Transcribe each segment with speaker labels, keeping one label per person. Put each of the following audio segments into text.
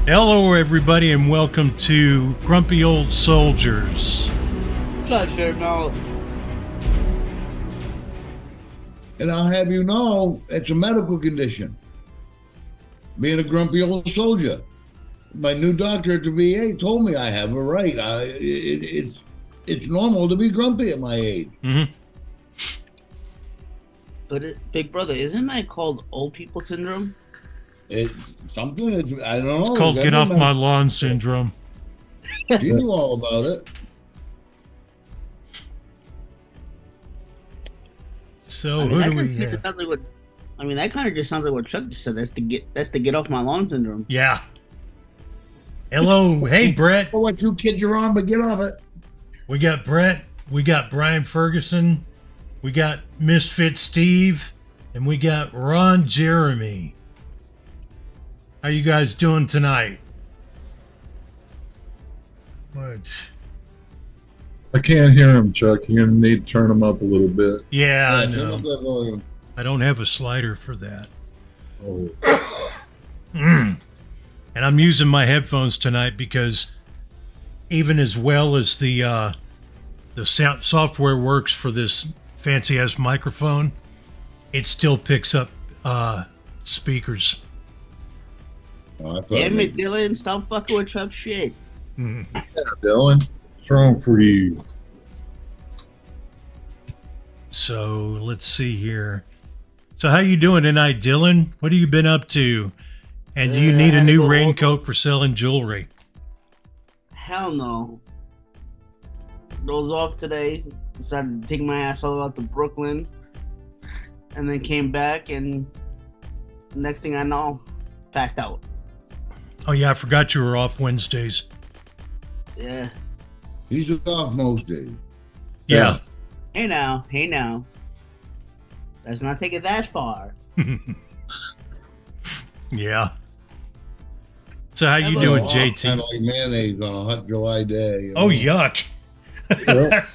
Speaker 1: Hello, everybody, and welcome to Grumpy Old Soldiers.
Speaker 2: Pleasure, no.
Speaker 3: And I'll have you know, it's a medical condition. Being a grumpy old soldier. My new doctor at the VA told me I have a right. It's normal to be grumpy at my age.
Speaker 1: Mm-hmm.
Speaker 2: But Big Brother, isn't that called old people syndrome?
Speaker 3: It's something, I don't know.
Speaker 1: It's called get off my lawn syndrome.
Speaker 3: You know all about it.
Speaker 1: So who do we have?
Speaker 2: That kind of just sounds like what Chuck just said. That's the get off my lawn syndrome.
Speaker 1: Yeah. Hello, hey Brett.
Speaker 3: Know what you kids are on, but get off it.
Speaker 1: We got Brett. We got Brian Ferguson. We got Misfit Steve, and we got Ron Jeremy. How you guys doing tonight? Much.
Speaker 4: I can't hear him, Chuck. You're going to need to turn him up a little bit.
Speaker 1: Yeah, I
Speaker 3: turn up
Speaker 1: know.
Speaker 3: that volume.
Speaker 1: I don't have a slider for that.
Speaker 4: Oh.
Speaker 1: And I'm using my headphones tonight because even as well as the sound software works for this fancy-ass microphone, it still picks up speakers.
Speaker 3: Oh,
Speaker 2: Damn it, Dylan. Stop fucking with Chuck's shit.
Speaker 4: Yeah, Dylan. What's wrong for you?
Speaker 1: So let's see here. So how you doing tonight, Dylan? What have you been up to? And do you need a new raincoat for selling jewelry?
Speaker 2: Hell no. Rose off today. Decided to take my ass all out to Brooklyn. And then came back, and next thing I know, passed out.
Speaker 1: Oh yeah, I forgot you were off Wednesdays.
Speaker 2: Yeah.
Speaker 3: He's off most days.
Speaker 1: Yeah.
Speaker 2: Hey now. Let's not take it that far.
Speaker 1: Yeah. So how you doing, JT?
Speaker 3: Kind of like mayonnaise on a hot July day. You know?
Speaker 1: Oh, yuck.
Speaker 4: Yep.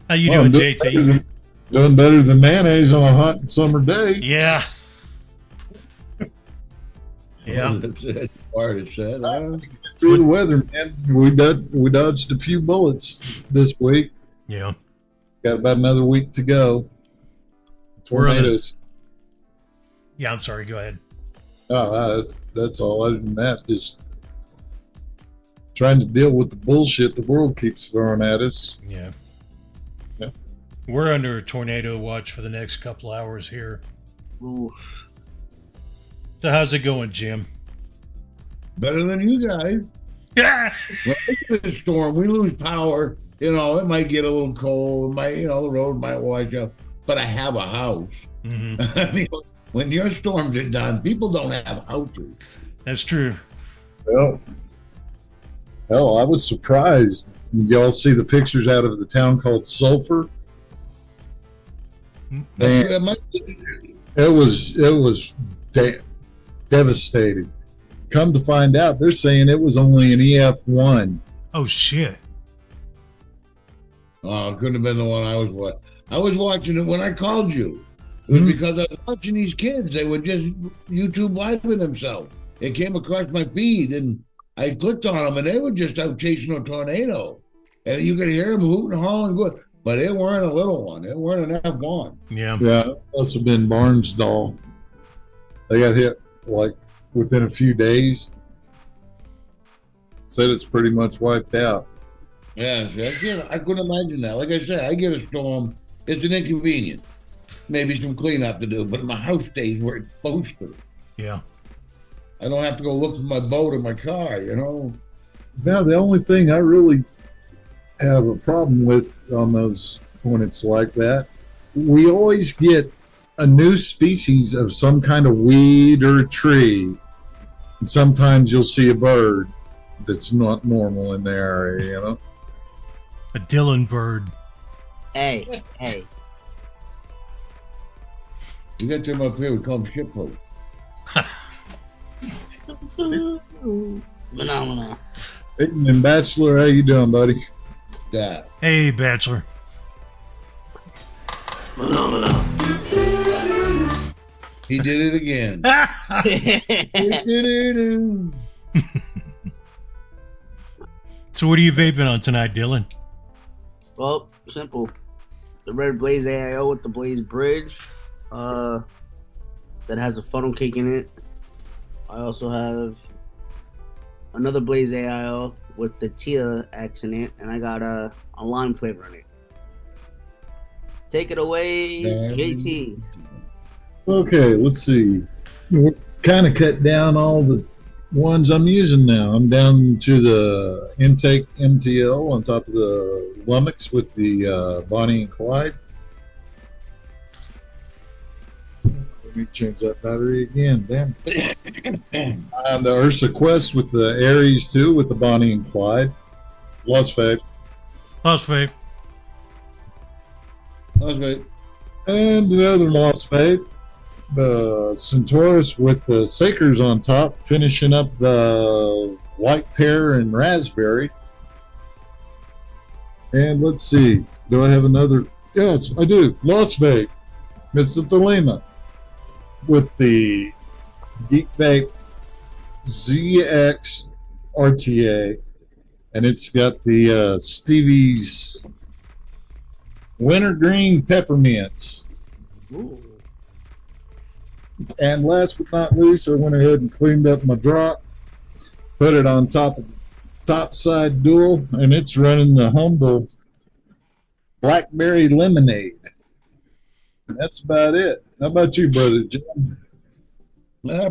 Speaker 1: How you doing, JT?
Speaker 4: Doing better than mayonnaise on a hot summer day.
Speaker 1: Yeah. Yeah.
Speaker 3: That's the part it said.
Speaker 4: Through the weather, man. We dodged a few bullets this week.
Speaker 1: Yeah.
Speaker 4: Got about another week to go. Tornadoes.
Speaker 1: Yeah, I'm sorry. Go ahead.
Speaker 4: That's all. Other than that, just trying to deal with the bullshit the world keeps throwing at us.
Speaker 1: Yeah.
Speaker 4: Yeah.
Speaker 1: We're under a tornado watch for the next couple hours here.
Speaker 2: Ooh.
Speaker 1: So how's it going, Jim?
Speaker 3: Better than you guys.
Speaker 1: Yeah.
Speaker 3: When we get a storm, we lose power. You know, it might get a little cold. It might, the road might wash up. But I have a house.
Speaker 1: Mm-hmm.
Speaker 3: I mean, when your storms are done, people don't have houses.
Speaker 1: That's true.
Speaker 4: Well, hell, I was surprised. Y'all see the pictures out of the town called Sulphur?
Speaker 3: That might be-
Speaker 4: It was devastating. Come to find out, they're saying it was only an EF1.
Speaker 1: Oh, shit.
Speaker 3: Oh, it couldn't have been the one I was watching. I was watching it when I called you. It was because I was watching these kids. They would just YouTube living themselves. It came across my feed, and I clicked on them, and they were just out chasing a tornado. And you could hear them hooting and hollering, good. But it weren't a little one. It weren't an F1.
Speaker 1: Yeah.
Speaker 4: Yeah, it must have been Barnesdall. They got hit like within a few days. Said it's pretty much wiped out.
Speaker 3: Yeah, I couldn't imagine that. Like I said, I get a storm. It's an inconvenience. Maybe some cleanup to do, but my house stays where it's supposed to.
Speaker 1: Yeah.
Speaker 3: I don't have to go look for my boat or my car,
Speaker 4: Now, the only thing I really have a problem with on those when it's like that, we always get a new species of some kind of weed or a tree. And sometimes you'll see a bird that's not normal in the area,
Speaker 1: A Dylan bird.
Speaker 2: Hey.
Speaker 3: We got them up here, we call them shitposts.
Speaker 2: Phenomenal.
Speaker 4: Peyton and Bachelor, how you doing, buddy?
Speaker 3: that.
Speaker 1: Hey, Bachelor.
Speaker 3: He did it again.
Speaker 1: So what are you vaping on tonight, Dylan?
Speaker 2: Well, simple. The Red Blaze AIO with the Blaze Bridge. That has a funnel cake in it. I also have another Blaze AIO with the Tia X in it, and I got a lime flavor in it. Take it away, JT.
Speaker 4: Okay, let's see. We're kind of cut down all the ones I'm using now. I'm down to the intake MTL on top of the Lumix with the Bonnie and Clyde. Let me change that battery again. Damn. And the Ursa Quest with the Aries too, with the Bonnie and Clyde. Lost Vape.
Speaker 1: Lost Vape.
Speaker 3: Okay.
Speaker 4: And another Lost Vape. The Centaurus with the Sakers on top, finishing up the white pear and raspberry. And let's see, do I have another? Yes, I do. Lost Vape. It's the Thelema with the Geek Vape ZX RTA, and it's got the Stevie's Wintergreen Peppermints.
Speaker 2: Ooh.
Speaker 4: And last but not least, I went ahead and cleaned up my drop, put it on top of the top side dual, and it's running the humble Blackberry Lemonade. And that's about it. How about you, Brother Jim?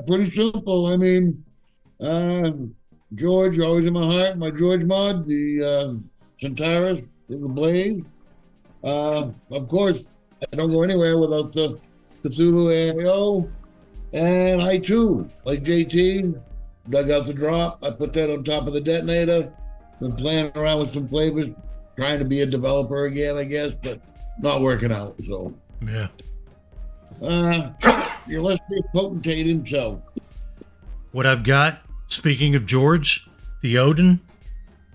Speaker 3: Pretty simple. I mean, George, always in my heart. My George mod, the Centaurus, the Blaze. Of course, I don't go anywhere without the Cthulhu AIO. And I too, like JT, dug out the drop. I put that on top of the detonator. Been playing around with some flavors, trying to be a developer again, I guess, but not working out. So
Speaker 1: Yeah.
Speaker 3: You're less potentating, so
Speaker 1: What I've got, speaking of George, the Odin,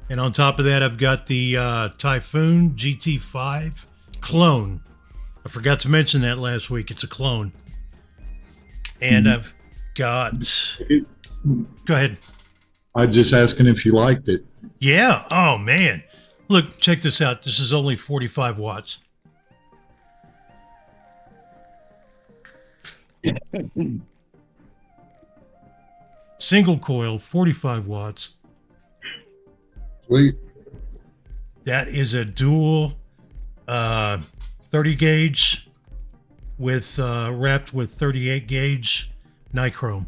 Speaker 1: and on top of that, I've got the Typhoon GT5 clone. I forgot to mention that last week. It's a clone. And I've got... Go ahead.
Speaker 4: I'm just asking if you liked it.
Speaker 1: Yeah. Oh, man. Look, check this out. This is only 45 watts. Single coil, 45 watts.
Speaker 4: Sweet.
Speaker 1: That is a dual 30 gauge with wrapped with 38 gauge nichrome.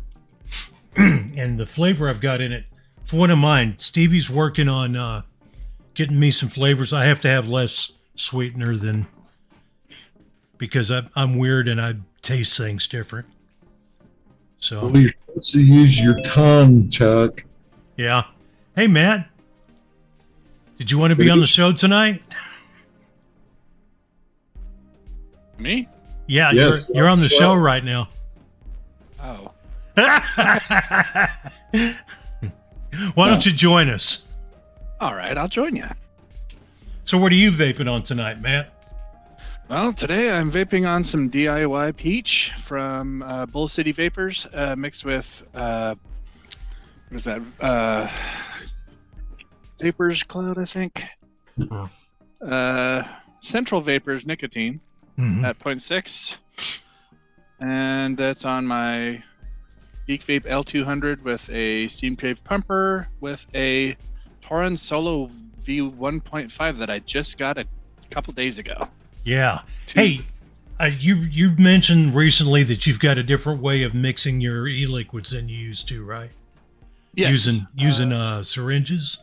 Speaker 1: And the flavor I've got in it, it's one of mine. Stevie's working on getting me some flavors. I have to have less sweetener than, because I'm weird and I taste things different. So
Speaker 4: Well, you're supposed to use your tongue, Chuck.
Speaker 1: yeah. Hey, Matt, did you want to be on the show tonight?
Speaker 5: Me?
Speaker 1: Yeah,
Speaker 4: Yes,
Speaker 1: you're on the show right now.
Speaker 5: Oh.
Speaker 1: Why don't you join us?
Speaker 5: All right, I'll join you.
Speaker 1: So what are you vaping on tonight, Matt?
Speaker 5: Well, today I'm vaping on some DIY peach from Bull City Vapors, mixed with what is that? Vapors Cloud, I think. Central Vapors Nicotine at 0.6, and that's on my Geek Vape L200 with a Steam Crave pumper with a Torin Solo V1.5 that I just got a couple days ago.
Speaker 1: Yeah. Hey, you mentioned recently that you've got a different way of mixing your e-liquids than you used to, right?
Speaker 5: Yes.
Speaker 1: Using syringes.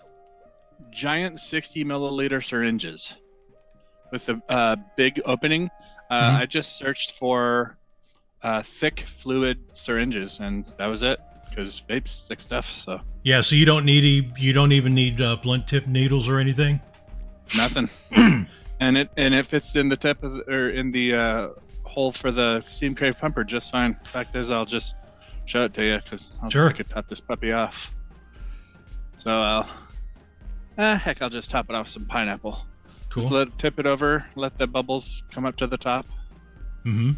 Speaker 5: Giant 60 milliliter syringes with a big opening. I just searched for thick fluid syringes, and that was it. Because vapes thick stuff. So
Speaker 1: Yeah. So you don't even need blunt tip needles or anything.
Speaker 5: nothing. and it fits in the tip or in the hole for the Steam Crave pumper just fine. Fact is, I'll just show it to you because I
Speaker 1: Sure.
Speaker 5: could top this puppy off. So Heck, I'll just top it off with some pineapple.
Speaker 1: Cool.
Speaker 5: Just tip it over, let the bubbles come up to the top.
Speaker 1: Mm-hmm.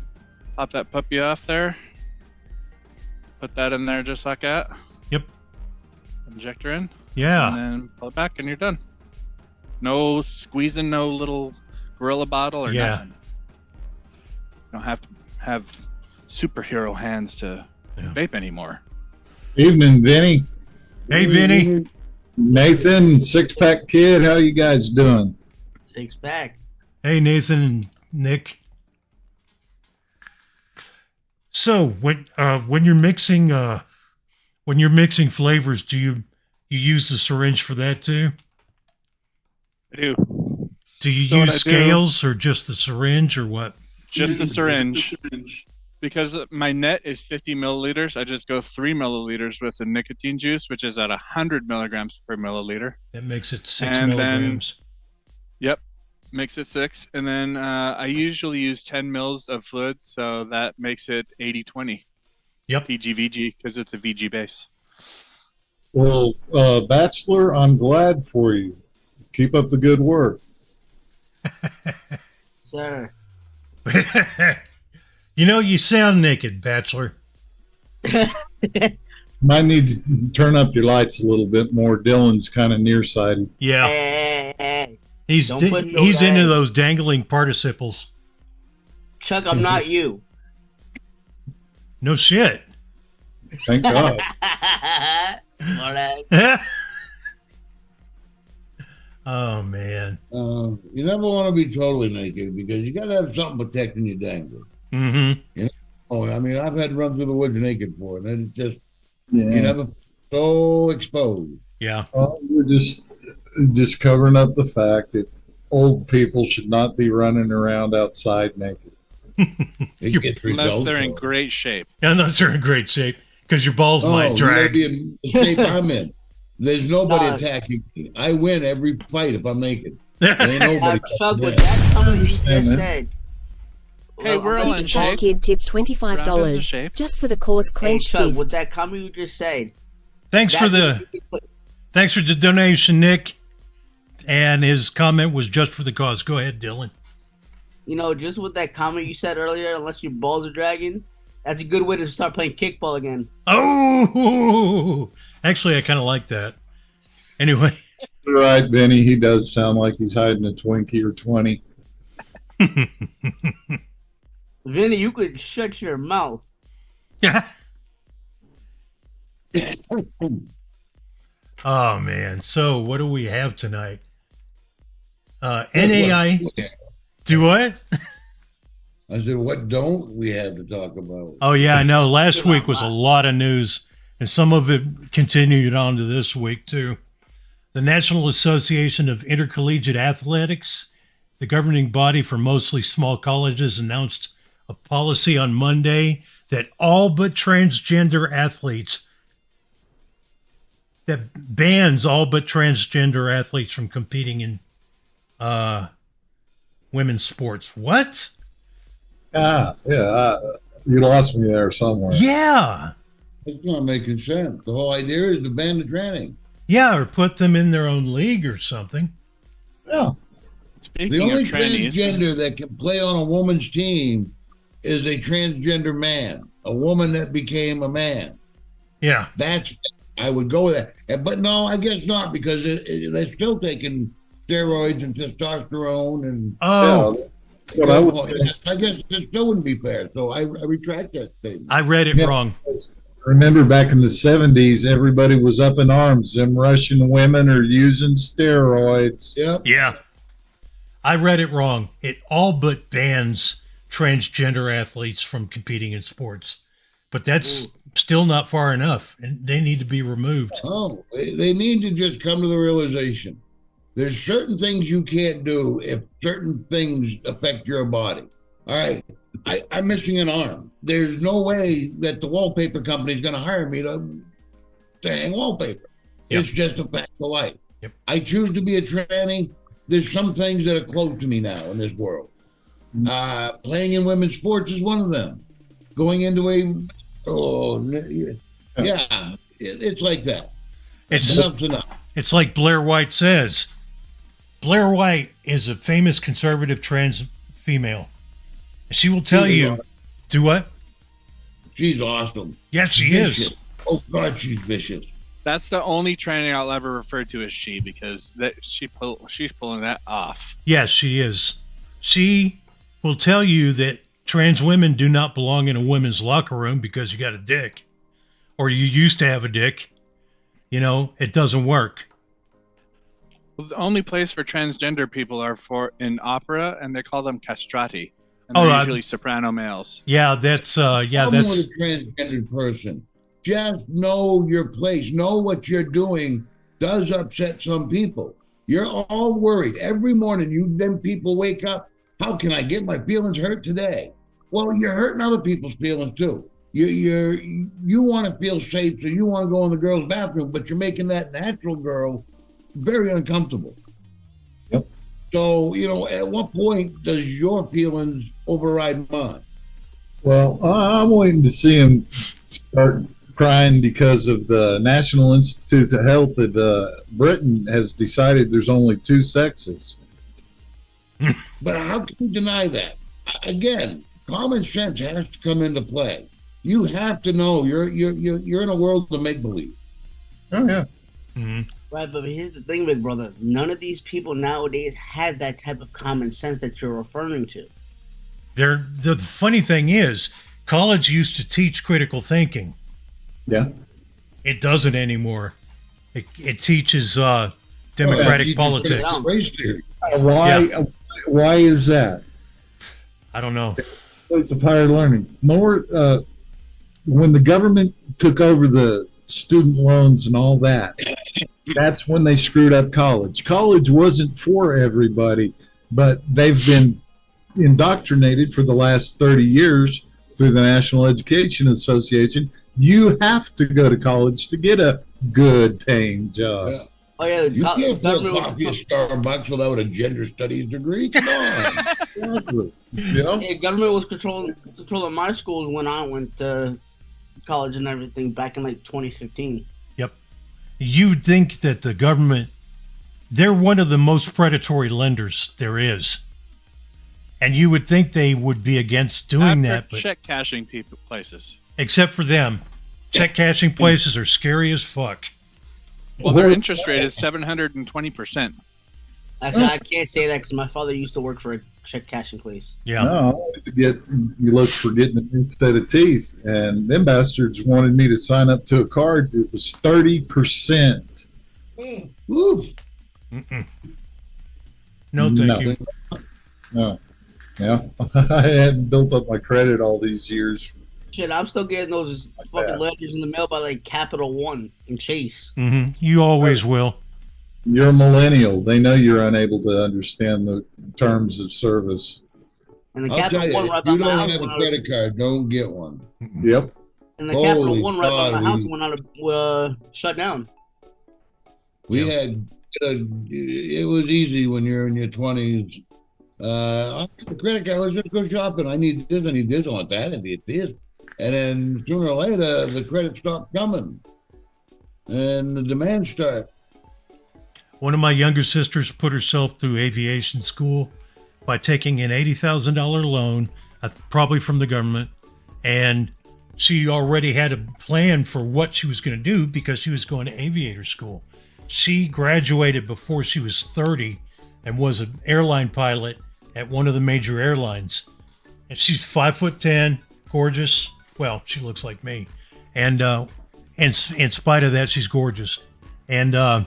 Speaker 5: Pop that puppy off there. Put that in there just like that.
Speaker 1: Yep.
Speaker 5: Injector in.
Speaker 1: Yeah.
Speaker 5: And then pull it back and you're done. No squeezing, no little Gorilla bottle or nothing. You don't have to have superhero hands to vape anymore.
Speaker 4: Evening, Vinny.
Speaker 1: Hey, Vinny.
Speaker 4: Nathan, Six Pack Kid, how you guys doing?
Speaker 2: 6-pack.
Speaker 1: Hey, Nathan and Nick. So when you're mixing flavors, do you use the syringe for that too?
Speaker 5: I do.
Speaker 1: Do you use scales or just the syringe or what?
Speaker 5: Just the syringe. Because my net is 50 milliliters, I just go 3 milliliters with the nicotine juice, which is at 100 milligrams per milliliter.
Speaker 1: That makes it 6
Speaker 5: And
Speaker 1: milligrams.
Speaker 5: Yep, makes it 6. And then I usually use 10 mils of fluid, so that makes it 80-20.
Speaker 1: Yep.
Speaker 5: PG-VG, because it's a VG base.
Speaker 4: Well, Bachelor, I'm glad for you. Keep up the good work.
Speaker 2: Sir.
Speaker 1: You know, you sound naked, Bachelor.
Speaker 4: Might need to turn up your lights a little bit more. Dylan's kind of nearsighted.
Speaker 1: Yeah.
Speaker 2: Hey.
Speaker 1: He's
Speaker 2: Don't put no
Speaker 1: he's into
Speaker 2: guys.
Speaker 1: those dangling participles.
Speaker 2: Chuck, I'm not you.
Speaker 1: No shit.
Speaker 4: Thank God.
Speaker 2: Smart ass.
Speaker 1: Oh, man.
Speaker 3: You never want to be totally naked because you got to have something protecting your dangler.
Speaker 1: Mm-hmm.
Speaker 3: Oh, I mean, I've had to run through the woods naked before, and it's just you
Speaker 4: Yeah.
Speaker 3: never so exposed.
Speaker 1: Yeah.
Speaker 4: Well, we're just covering up the fact that old people should not be running around outside naked.
Speaker 3: It gets
Speaker 5: Unless
Speaker 3: results.
Speaker 5: they're in great shape.
Speaker 1: Unless they're in great shape because your balls might
Speaker 3: you gotta
Speaker 1: drag.
Speaker 3: be in the shape I'm in. There's nobody
Speaker 2: Dog.
Speaker 3: attacking me. I win every fight if I'm naked. There ain't nobody.
Speaker 2: Chuck, with
Speaker 3: Yeah.
Speaker 2: that comment you just
Speaker 4: Understand, man.
Speaker 2: said.
Speaker 5: Hey, we're all in
Speaker 6: Six Pack
Speaker 5: shape.
Speaker 6: Kid tipped
Speaker 5: Round is the
Speaker 6: $25
Speaker 5: shape.
Speaker 6: just for the cause
Speaker 2: Hey,
Speaker 6: clenched
Speaker 2: Chuck, with
Speaker 6: fist.
Speaker 2: that comment you just said.
Speaker 1: Thanks for the donation, Nick. And his comment was just for the cause. Go ahead, Dylan.
Speaker 2: You know, just with that comment you said earlier, unless your balls are dragging, that's a good way to start playing kickball again.
Speaker 1: Oh, actually, I kind of like that. Anyway,
Speaker 4: You're right, Benny. He does sound like he's hiding a Twinkie or 20.
Speaker 2: Vinny, you could shut your mouth.
Speaker 1: yeah. Oh man. So what do we have tonight? NAI. Do what?
Speaker 3: I said, what don't we have to talk about?
Speaker 1: Oh yeah, I know. Last week was a lot of news, and some of it continued on to this week too. The National Association of Intercollegiate Athletics, the governing body for mostly small colleges, announced a policy on Monday that all but transgender athletes, that bans all but transgender athletes from competing in women's sports. What?
Speaker 4: Yeah. You lost me there somewhere.
Speaker 1: Yeah.
Speaker 3: It's not making sense. The whole idea is to ban the tranning.
Speaker 1: Yeah, or put them in their own league or something.
Speaker 4: Yeah.
Speaker 5: Speaking
Speaker 3: The only
Speaker 5: of trannies,
Speaker 3: transgender that can play on a woman's team is a transgender man, a woman that became a man.
Speaker 1: Yeah.
Speaker 3: That's I would go with that. But no, I guess not because they're still taking steroids and testosterone and.
Speaker 1: Oh,
Speaker 4: What I would
Speaker 3: I guess this still wouldn't be fair. So I retract that statement.
Speaker 1: I read it wrong.
Speaker 4: remember back in the 70s, everybody was up in arms. Them Russian women are using steroids.
Speaker 3: Yep.
Speaker 1: Yeah. I read it wrong. It all but bans transgender athletes from competing in sports. But that's still not far enough, and they need to be removed.
Speaker 3: Oh, they need to just come to the realization. There's certain things you can't do if certain things affect your body. All right, I'm missing an arm. There's no way that the wallpaper company is going to hire me to hang wallpaper.
Speaker 1: Yep.
Speaker 3: It's just a fact of life.
Speaker 1: Yep.
Speaker 3: I choose to be a tranny. There's some things that are close to me now in this world. Playing in women's sports is one of them. Going into it's like that.
Speaker 1: It's
Speaker 3: Enough's enough.
Speaker 1: It's like Blair White says. Blair White is a famous conservative trans female. She will tell you, do what?
Speaker 3: She's awesome.
Speaker 1: Yes, she
Speaker 3: Vicious.
Speaker 1: is.
Speaker 3: Oh God, she's vicious.
Speaker 5: That's the only training I'll ever refer to as she, because she's pulling that off.
Speaker 1: Yes, she is. She will tell you that trans women do not belong in a women's locker room because you got a dick, or you used to have a dick. You know, it doesn't work.
Speaker 5: Well, the only place for transgender people are in opera, and they call them castrati. And
Speaker 1: Oh,
Speaker 5: they're usually soprano males.
Speaker 1: Yeah, that's
Speaker 3: With a transgender person. Just know your place. Know what you're doing does upset some people. You're all worried. Every morning, then people wake up. How can I get my feelings hurt today? Well, you're hurting other people's feelings too. You want to feel safe, so you want to go in the girl's bathroom, but you're making that natural girl very uncomfortable.
Speaker 4: Yep.
Speaker 3: So, at what point does your feelings override mine?
Speaker 4: Well, I'm waiting to see him start crying because of the National Institute of Health that Britain has decided there's only two sexes.
Speaker 3: But how can you deny that? Again, common sense has to come into play. You have to know you're in a world of make believe.
Speaker 4: Oh yeah.
Speaker 1: Mm-hmm.
Speaker 2: Right, but here's the thing, big brother. None of these people nowadays have that type of common sense that you're referring to.
Speaker 1: The funny thing is, college used to teach critical thinking.
Speaker 4: Yeah.
Speaker 1: It doesn't anymore. It teaches democratic politics.
Speaker 3: Race theory.
Speaker 4: Why is that?
Speaker 1: I don't know.
Speaker 4: Place of higher learning. More when the government took over the student loans and all that, that's when they screwed up college. College wasn't for everybody, but they've been indoctrinated for the last 30 years through the National Education Association. You have to go to college to get a good paying job.
Speaker 3: Yeah.
Speaker 2: Oh yeah,
Speaker 3: You can't put a coffee at Starbucks without a gender studies degree. Come on.
Speaker 4: Exactly. You know?
Speaker 2: Yeah, government was controlling my schools when I went to college and everything back in like 2015.
Speaker 1: Yep. You'd think that the government, they're one of the most predatory lenders there is. And you would think they would be against doing that. But
Speaker 5: check cashing places.
Speaker 1: except for them. Check cashing places are scary as fuck.
Speaker 5: Well, their interest rate is 720%.
Speaker 2: I can't say that because my father used to work for a check cashing place.
Speaker 1: Yeah.
Speaker 4: No, you look for getting a new set of teeth, and them bastards wanted me to sign up to a card that was 30%.
Speaker 3: Oof.
Speaker 1: Mm-mm. No, thank you.
Speaker 4: No. Yeah. I hadn't built up my credit all these years.
Speaker 2: Shit, I'm still getting those fucking letters in the mail by like Capital One and Chase.
Speaker 1: Mm-hmm. You always will.
Speaker 4: You're a millennial. They know you're unable to understand the terms of service.
Speaker 2: And the
Speaker 3: I'll tell
Speaker 2: Capital
Speaker 3: you,
Speaker 2: One
Speaker 3: if
Speaker 2: right by
Speaker 3: you
Speaker 2: my
Speaker 3: don't
Speaker 2: house
Speaker 3: have
Speaker 2: went
Speaker 3: a
Speaker 2: out
Speaker 3: credit card, don't get one.
Speaker 4: Yep.
Speaker 2: and the Capital
Speaker 3: Holy
Speaker 2: One right by
Speaker 3: God,
Speaker 2: my house went out of shut down.
Speaker 3: We had, it was easy when you're in your 20s. The credit card, let's just go shopping. I need this, I want that, I need this. And then sooner or later, the credit stopped coming. And the demand started.
Speaker 1: One of my younger sisters put herself through aviation school by taking an $80,000 loan, probably from the government, and she already had a plan for what she was going to do because she was going to aviator school. She graduated before she was 30 and was an airline pilot at one of the major airlines. And she's 5'10", gorgeous. Well, she looks like me. And in spite of that, she's gorgeous. And I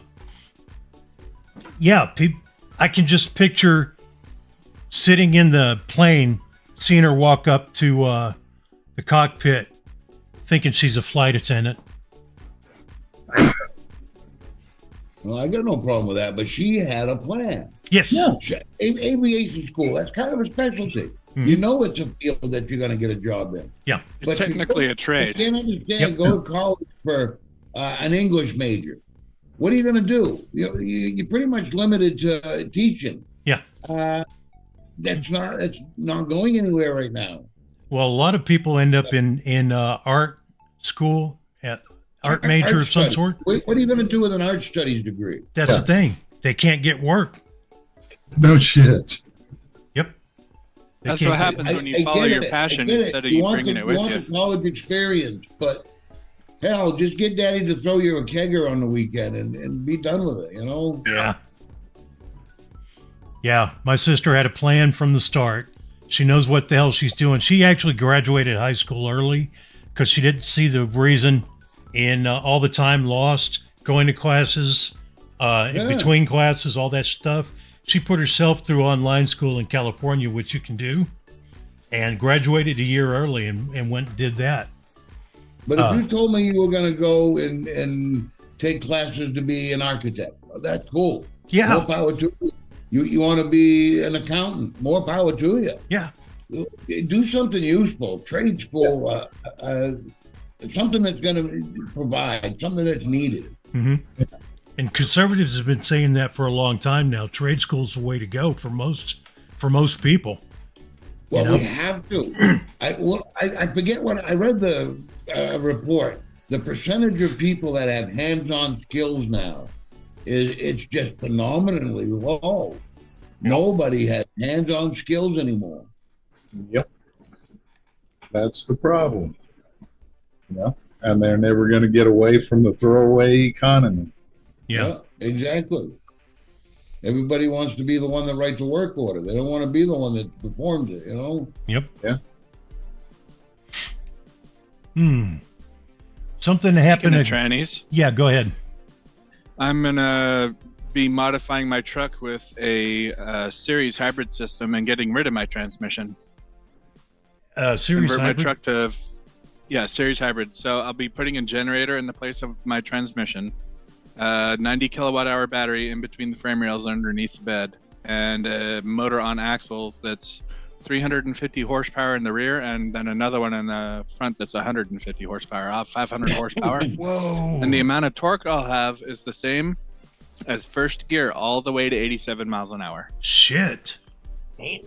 Speaker 1: can just picture sitting in the plane, seeing her walk up to the cockpit, thinking she's a flight attendant.
Speaker 3: Well, I got no problem with that, but she had a plan.
Speaker 1: Yes.
Speaker 4: Yeah.
Speaker 3: Aviation school, that's kind of a specialty.
Speaker 1: Mm-hmm.
Speaker 3: You know it's a field that you're going to get a job in.
Speaker 1: Yeah.
Speaker 5: It's technically a
Speaker 3: I
Speaker 5: trade.
Speaker 3: can't understand go to college for an English major. What are you going to do? You're pretty much limited to teaching.
Speaker 1: Yeah.
Speaker 3: That's not going anywhere right now.
Speaker 1: Well, a lot of people end up in art school art major of some
Speaker 3: studies.
Speaker 1: sort.
Speaker 3: What are you going to do with an art studies degree?
Speaker 1: That's the thing. They can't get work.
Speaker 4: No shit.
Speaker 1: Yep. They
Speaker 5: That's
Speaker 1: can't
Speaker 5: what
Speaker 1: get-
Speaker 5: happens when you
Speaker 3: I
Speaker 5: follow
Speaker 3: get
Speaker 5: your
Speaker 3: it.
Speaker 5: passion
Speaker 3: I get
Speaker 5: instead of
Speaker 3: you
Speaker 5: you
Speaker 3: want
Speaker 5: bringing
Speaker 3: the,
Speaker 5: it with
Speaker 3: want
Speaker 5: you.
Speaker 3: the college experience, but hell, just get daddy to throw you a kegger on the weekend and be done with it, you know?
Speaker 1: Yeah. Yeah. My sister had a plan from the start. She knows what the hell she's doing. She actually graduated high school early because she didn't see the reason in all the time lost going to classes, in between classes, all that stuff. She put herself through online school in California, which you can do, and graduated a year early and went and did that.
Speaker 3: But if you told me you were going to go and take classes to be an architect, well, that's cool.
Speaker 1: Yeah.
Speaker 3: More power to you. You want to be an accountant, more power to you.
Speaker 1: Yeah.
Speaker 3: Do something useful, trade school, something that's going to provide, something that's needed.
Speaker 1: Mm-hmm. And conservatives have been saying that for a long time now. Trade school's the way to go for most people.
Speaker 3: Well,
Speaker 1: You know?
Speaker 3: we have to. I forget what I read the report. The percentage of people that have hands-on skills now it's just phenomenally low. Nobody has hands-on skills anymore.
Speaker 4: Yep. That's the problem. And they're never going to get away from the throwaway economy.
Speaker 1: Yeah.
Speaker 3: Exactly. Everybody wants to be the one that writes a work order. They don't want to be the one that performs it, you know?
Speaker 1: Yep.
Speaker 4: Yeah.
Speaker 1: Something happened.
Speaker 5: Speaking of trannies,
Speaker 1: Yeah, go ahead.
Speaker 5: I'm gonna be modifying my truck with a series hybrid system and getting rid of my transmission.
Speaker 1: Series
Speaker 5: Convert my
Speaker 1: hybrid?
Speaker 5: truck to series hybrid. So I'll be putting a generator in the place of my transmission, 90 kilowatt hour battery in between the frame rails underneath the bed, and a motor on axles that's 350 horsepower in the rear, and then another one in the front that's 150 horsepower. I'll have 500 horsepower.
Speaker 1: Whoa.
Speaker 5: And the amount of torque I'll have is the same as first gear all the way to 87 miles an hour.
Speaker 1: Shit.
Speaker 2: Damn.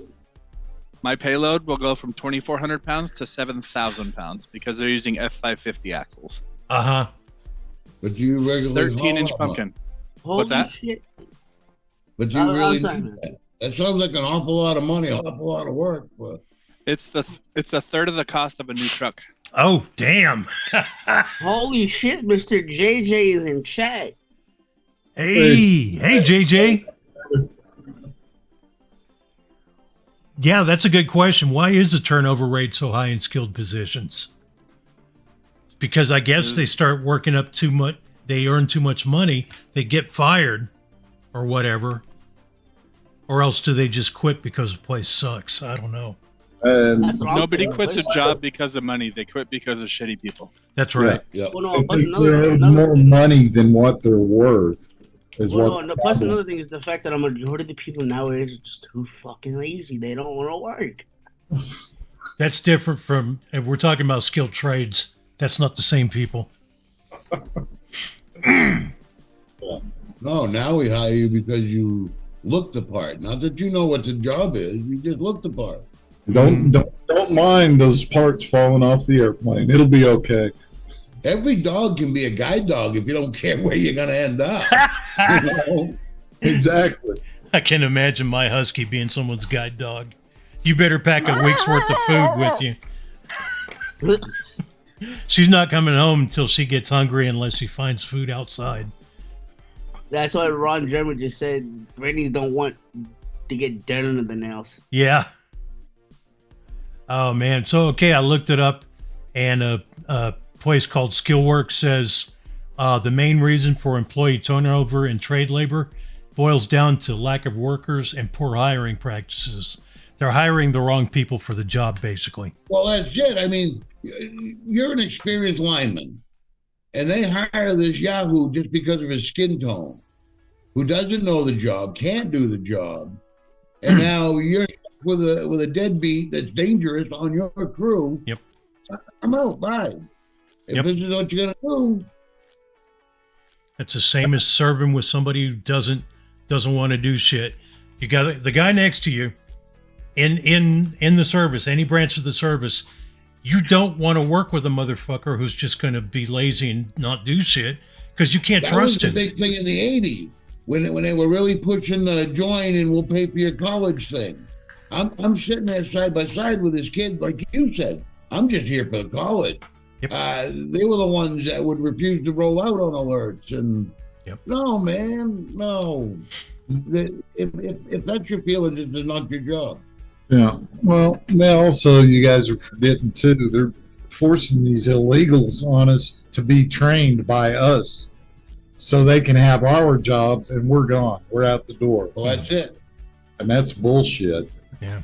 Speaker 5: My payload will go from 2,400 pounds to 7,000 pounds because they're using F550 axles.
Speaker 1: Uh-huh.
Speaker 3: But you regularly
Speaker 5: 13-inch
Speaker 3: haul that
Speaker 5: pumpkin.
Speaker 2: Holy
Speaker 5: What's that?
Speaker 2: shit.
Speaker 3: But you
Speaker 2: I'm
Speaker 3: really
Speaker 2: sorry,
Speaker 3: need that. That sounds like an awful lot of money, an awful lot of work. But
Speaker 5: It's a third of the cost of a new truck.
Speaker 1: Oh, damn.
Speaker 2: Holy shit, Mr. JJ is in chat.
Speaker 1: Hey, JJ. Yeah, that's a good question. Why is the turnover rate so high in skilled positions? Because I guess they start working up too much. They earn too much money. They get fired or whatever. Or else do they just quit because the place sucks? I don't know.
Speaker 2: That's what I'm
Speaker 5: Nobody
Speaker 2: thinking.
Speaker 5: quits a job because of money. They quit because of shitty people.
Speaker 1: That's right.
Speaker 3: yeah.
Speaker 2: Well,
Speaker 4: They
Speaker 2: no, plus
Speaker 4: think they have
Speaker 2: another
Speaker 4: more money than what they're worth. Is
Speaker 2: well,
Speaker 4: what
Speaker 2: no, plus another thing is the fact that a majority of the people nowadays are just too fucking lazy. They don't want to work.
Speaker 1: That's different from, if we're talking about skilled trades, that's not the same people.
Speaker 3: No, now we hire you because you look the part. Not that you know what the job is. You just look the part.
Speaker 4: don't mind those parts falling off the airplane. It'll be okay.
Speaker 3: Every dog can be a guide dog if you don't care where you're going to end up. You know?
Speaker 4: Exactly.
Speaker 1: I can imagine my husky being someone's guide dog. You better pack a week's worth of food with you. She's not coming home until she gets hungry unless she finds food outside.
Speaker 2: That's what Ron German just said. Grannies don't want to get dirt under the nails.
Speaker 1: Yeah. Oh, man. So, okay, I looked it up, and a place called Skillworks says the main reason for employee turnover in trade labor boils down to lack of workers and poor hiring practices. They're hiring the wrong people for the job, basically.
Speaker 3: Well, that's it. I mean, you're an experienced lineman, and they hire this Yahoo just because of his skin tone, who doesn't know the job, can't do the job, and now you're with a deadbeat that's dangerous on your crew.
Speaker 1: Yep.
Speaker 3: I'm out. Bye. If
Speaker 1: Yep.
Speaker 3: this is what you're gonna do,
Speaker 1: It's the same as serving with somebody who doesn't want to do shit. You got the guy next to you in the service, any branch of the service. you don't want to work with a motherfucker who's just going to be lazy and not do shit because you can't
Speaker 3: That was
Speaker 1: trust
Speaker 3: the
Speaker 1: him.
Speaker 3: big thing in the 80s when they were really pushing the join and we'll pay for your college thing. I'm sitting there side by side with this kid, like you said. I'm just here for the college.
Speaker 1: Yep.
Speaker 3: They were the ones that would refuse to roll out on alerts. And
Speaker 1: Yep.
Speaker 3: no, man, no. If that's your feeling, this is not your job.
Speaker 4: Yeah. Well, now also you guys are forgetting too. They're forcing these illegals on us to be trained by us, so they can have our jobs, and we're gone. We're out the door.
Speaker 3: Well, that's it.
Speaker 4: And that's bullshit.
Speaker 1: Yeah.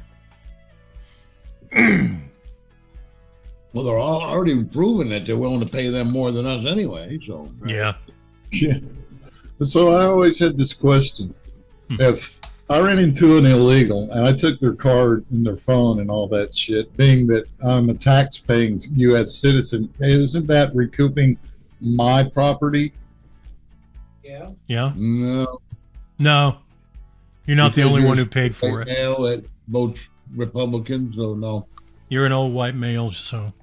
Speaker 3: Well, they're all already proven that they're willing to pay them more than us anyway. So
Speaker 1: Yeah.
Speaker 4: Yeah. So I always had this question. If I ran into an illegal and I took their card and their phone and all that shit, being that I'm a tax-paying U.S. citizen, isn't that recouping my property?
Speaker 2: Yeah.
Speaker 1: Yeah.
Speaker 3: no.
Speaker 1: No. You're not the
Speaker 3: Because
Speaker 1: only
Speaker 3: you're
Speaker 1: one who paid for it.
Speaker 3: Male that votes Republicans, so no.
Speaker 1: You're an old white male, so.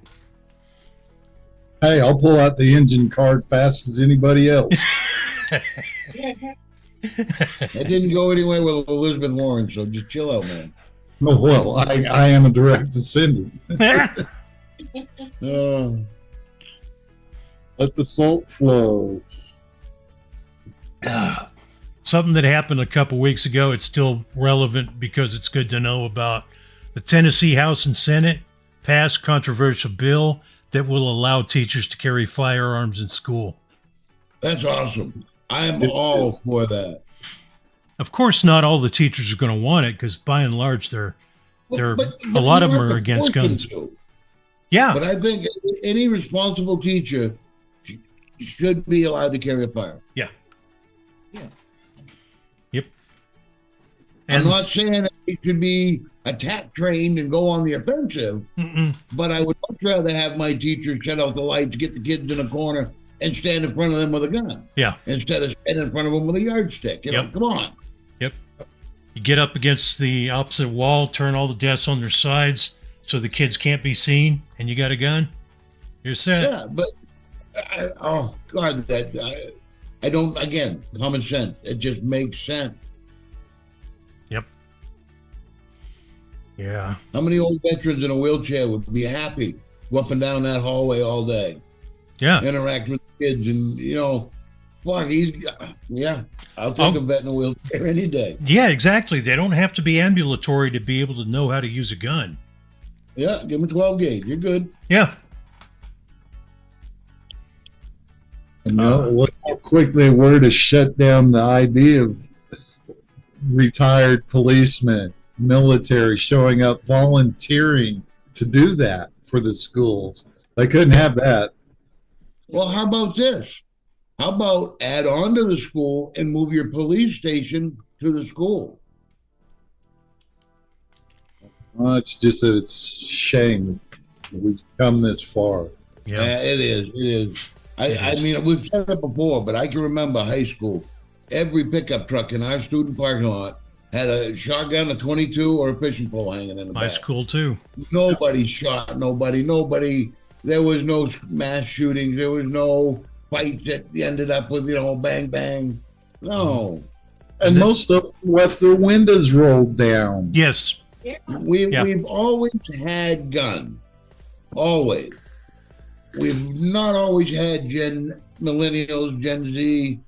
Speaker 4: Hey, I'll pull out the engine card fast as anybody else.
Speaker 3: That didn't go anywhere with Elizabeth Warren, so just chill out, man.
Speaker 4: Oh, well, I am a direct descendant. Let the salt flow.
Speaker 1: Something that happened a couple weeks ago, it's still relevant because it's good to know about. The Tennessee House and Senate passed controversial bill that will allow teachers to carry firearms in school.
Speaker 3: That's awesome. I'm all for that.
Speaker 1: Of course, not all the teachers are going to want it because by and large, a lot of them are against guns. Yeah.
Speaker 3: But I think any responsible teacher should be allowed to carry a firearm.
Speaker 1: Yeah.
Speaker 2: Yeah.
Speaker 1: Yep.
Speaker 3: I'm not saying that it should be attack trained and go on the offensive, but I would much rather have my teacher shut out the lights, get the kids in a corner, and stand in front of them with a gun.
Speaker 1: Yeah.
Speaker 3: Instead of standing in front of them with a yardstick. You know, come on.
Speaker 1: Yep. You get up against the opposite wall, turn all the desks on their sides so the kids can't be seen, and you got a gun. You're set.
Speaker 3: Yeah, but oh God, I don't. Again, common sense. It just makes sense.
Speaker 1: Yep. Yeah.
Speaker 3: How many old veterans in a wheelchair would be happy up and down that hallway all day?
Speaker 1: Yeah.
Speaker 3: Interact with kids, and fuck, I'll take a vet in a wheelchair any day.
Speaker 1: Yeah, exactly. They don't have to be ambulatory to be able to know how to use a gun.
Speaker 3: Yeah, give them 12 gauge. You're good.
Speaker 1: Yeah.
Speaker 4: And look how quick they were to shut down the idea of retired policemen, military showing up, volunteering to do that for the schools. They couldn't have that.
Speaker 3: Well, how about this? How about add on to the school and move your police station to the school?
Speaker 4: Well, it's just that it's a shame that we've come this far.
Speaker 1: Yeah.
Speaker 3: It is. It is. I mean, we've said it before, but I can remember high school. Every pickup truck in our student parking lot had a shotgun, a 22, or a fishing pole hanging in the
Speaker 1: My
Speaker 3: back.
Speaker 1: school, too.
Speaker 3: Nobody shot nobody. There was no mass shootings. There was no fights that ended up with, bang, bang. No.
Speaker 4: And most of them left their windows rolled down.
Speaker 1: Yes.
Speaker 3: We've always had guns. Always. We've not always had millennials, Gen Z.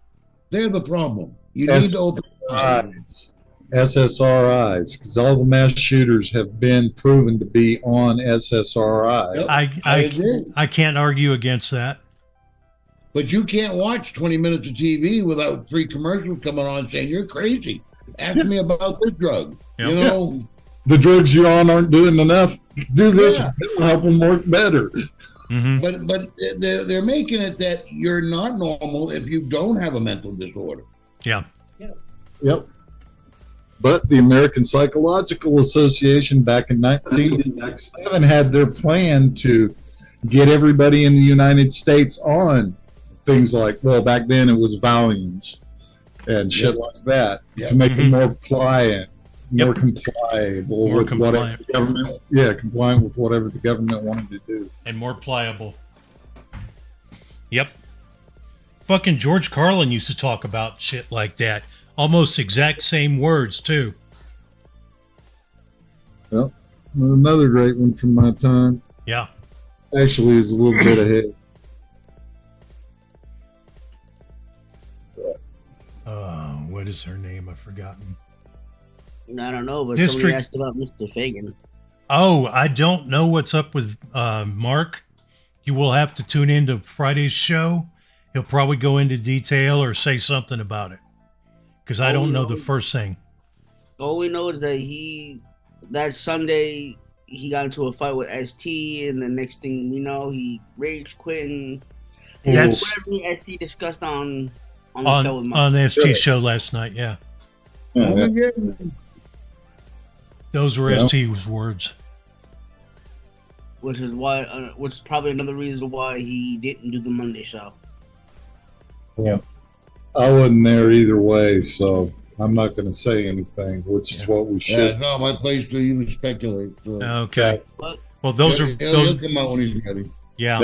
Speaker 3: They're the problem. You need to open your eyes.
Speaker 4: SSRIs, because all the mass shooters have been proven to be on SSRIs.
Speaker 3: Yep,
Speaker 1: I can't argue against that.
Speaker 3: But you can't watch 20 minutes of TV without 3 commercials coming on saying you're crazy. Ask me about this drug.
Speaker 1: Yep.
Speaker 4: The drugs you're on aren't doing enough. Do this, it'll help them work better.
Speaker 1: Mm-hmm.
Speaker 3: But they're making it that you're not normal if you don't have a mental disorder.
Speaker 1: Yeah.
Speaker 4: Yep. But the American Psychological Association back in 1997 had their plan to get everybody in the United States on things like, well, back then it was volumes and shit like that to make them more pliant more compliable
Speaker 1: More
Speaker 4: with whatever
Speaker 1: compliant.
Speaker 4: the government. Yeah, compliant with whatever the government wanted to do.
Speaker 1: And more pliable. Yep. Fucking George Carlin used to talk about shit like that. Almost exact same words, too.
Speaker 4: Well, another great one from my time.
Speaker 1: Yeah.
Speaker 4: Actually, is a little bit ahead.
Speaker 1: What is her name? I've forgotten.
Speaker 2: I don't know, but
Speaker 1: District-
Speaker 2: somebody asked about Mr. Fagan.
Speaker 1: Oh, I don't know what's up with Mark. You will have to tune into Friday's show. He'll probably go into detail or say something about it. Because I don't know the first thing.
Speaker 2: All we know is that that Sunday, he got into a fight with ST, and the next thing we know, he rage quit and
Speaker 1: That's-
Speaker 2: whatever ST discussed on the show with Mike.
Speaker 1: On the ST show last night, yeah.
Speaker 4: Yeah.
Speaker 1: Those were
Speaker 4: Yeah.
Speaker 1: ST's words.
Speaker 2: Which is why, which is probably another reason why he didn't do the Monday show.
Speaker 4: Yeah. I wasn't there either way, so I'm not going to say anything, which is what we
Speaker 3: Yeah,
Speaker 4: should.
Speaker 3: it's not my place to even speculate. So.
Speaker 1: Okay.
Speaker 2: But
Speaker 1: Well, those are
Speaker 3: He'll
Speaker 1: those.
Speaker 3: come out when he's ready.
Speaker 1: Yeah.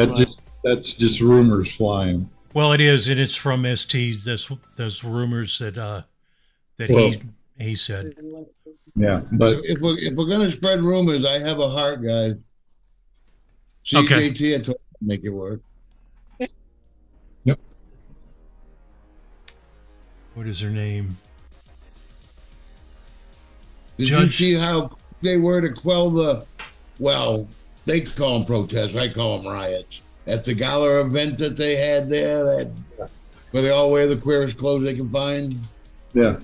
Speaker 4: That's just rumors flying.
Speaker 1: Well, it is, and it's from ST. Those rumors that
Speaker 4: Well-
Speaker 1: he said.
Speaker 4: Yeah, but
Speaker 3: If we're gonna spread rumors, I have a heart, guys.
Speaker 1: Okay.
Speaker 3: CJT, I told him to make it work.
Speaker 1: What is her name?
Speaker 3: Did
Speaker 1: Judge-
Speaker 3: you see how they were to quell they call them protests, I call them riots. At the gala event that they had there, where they all wear the queerest clothes they can find.
Speaker 4: yeah.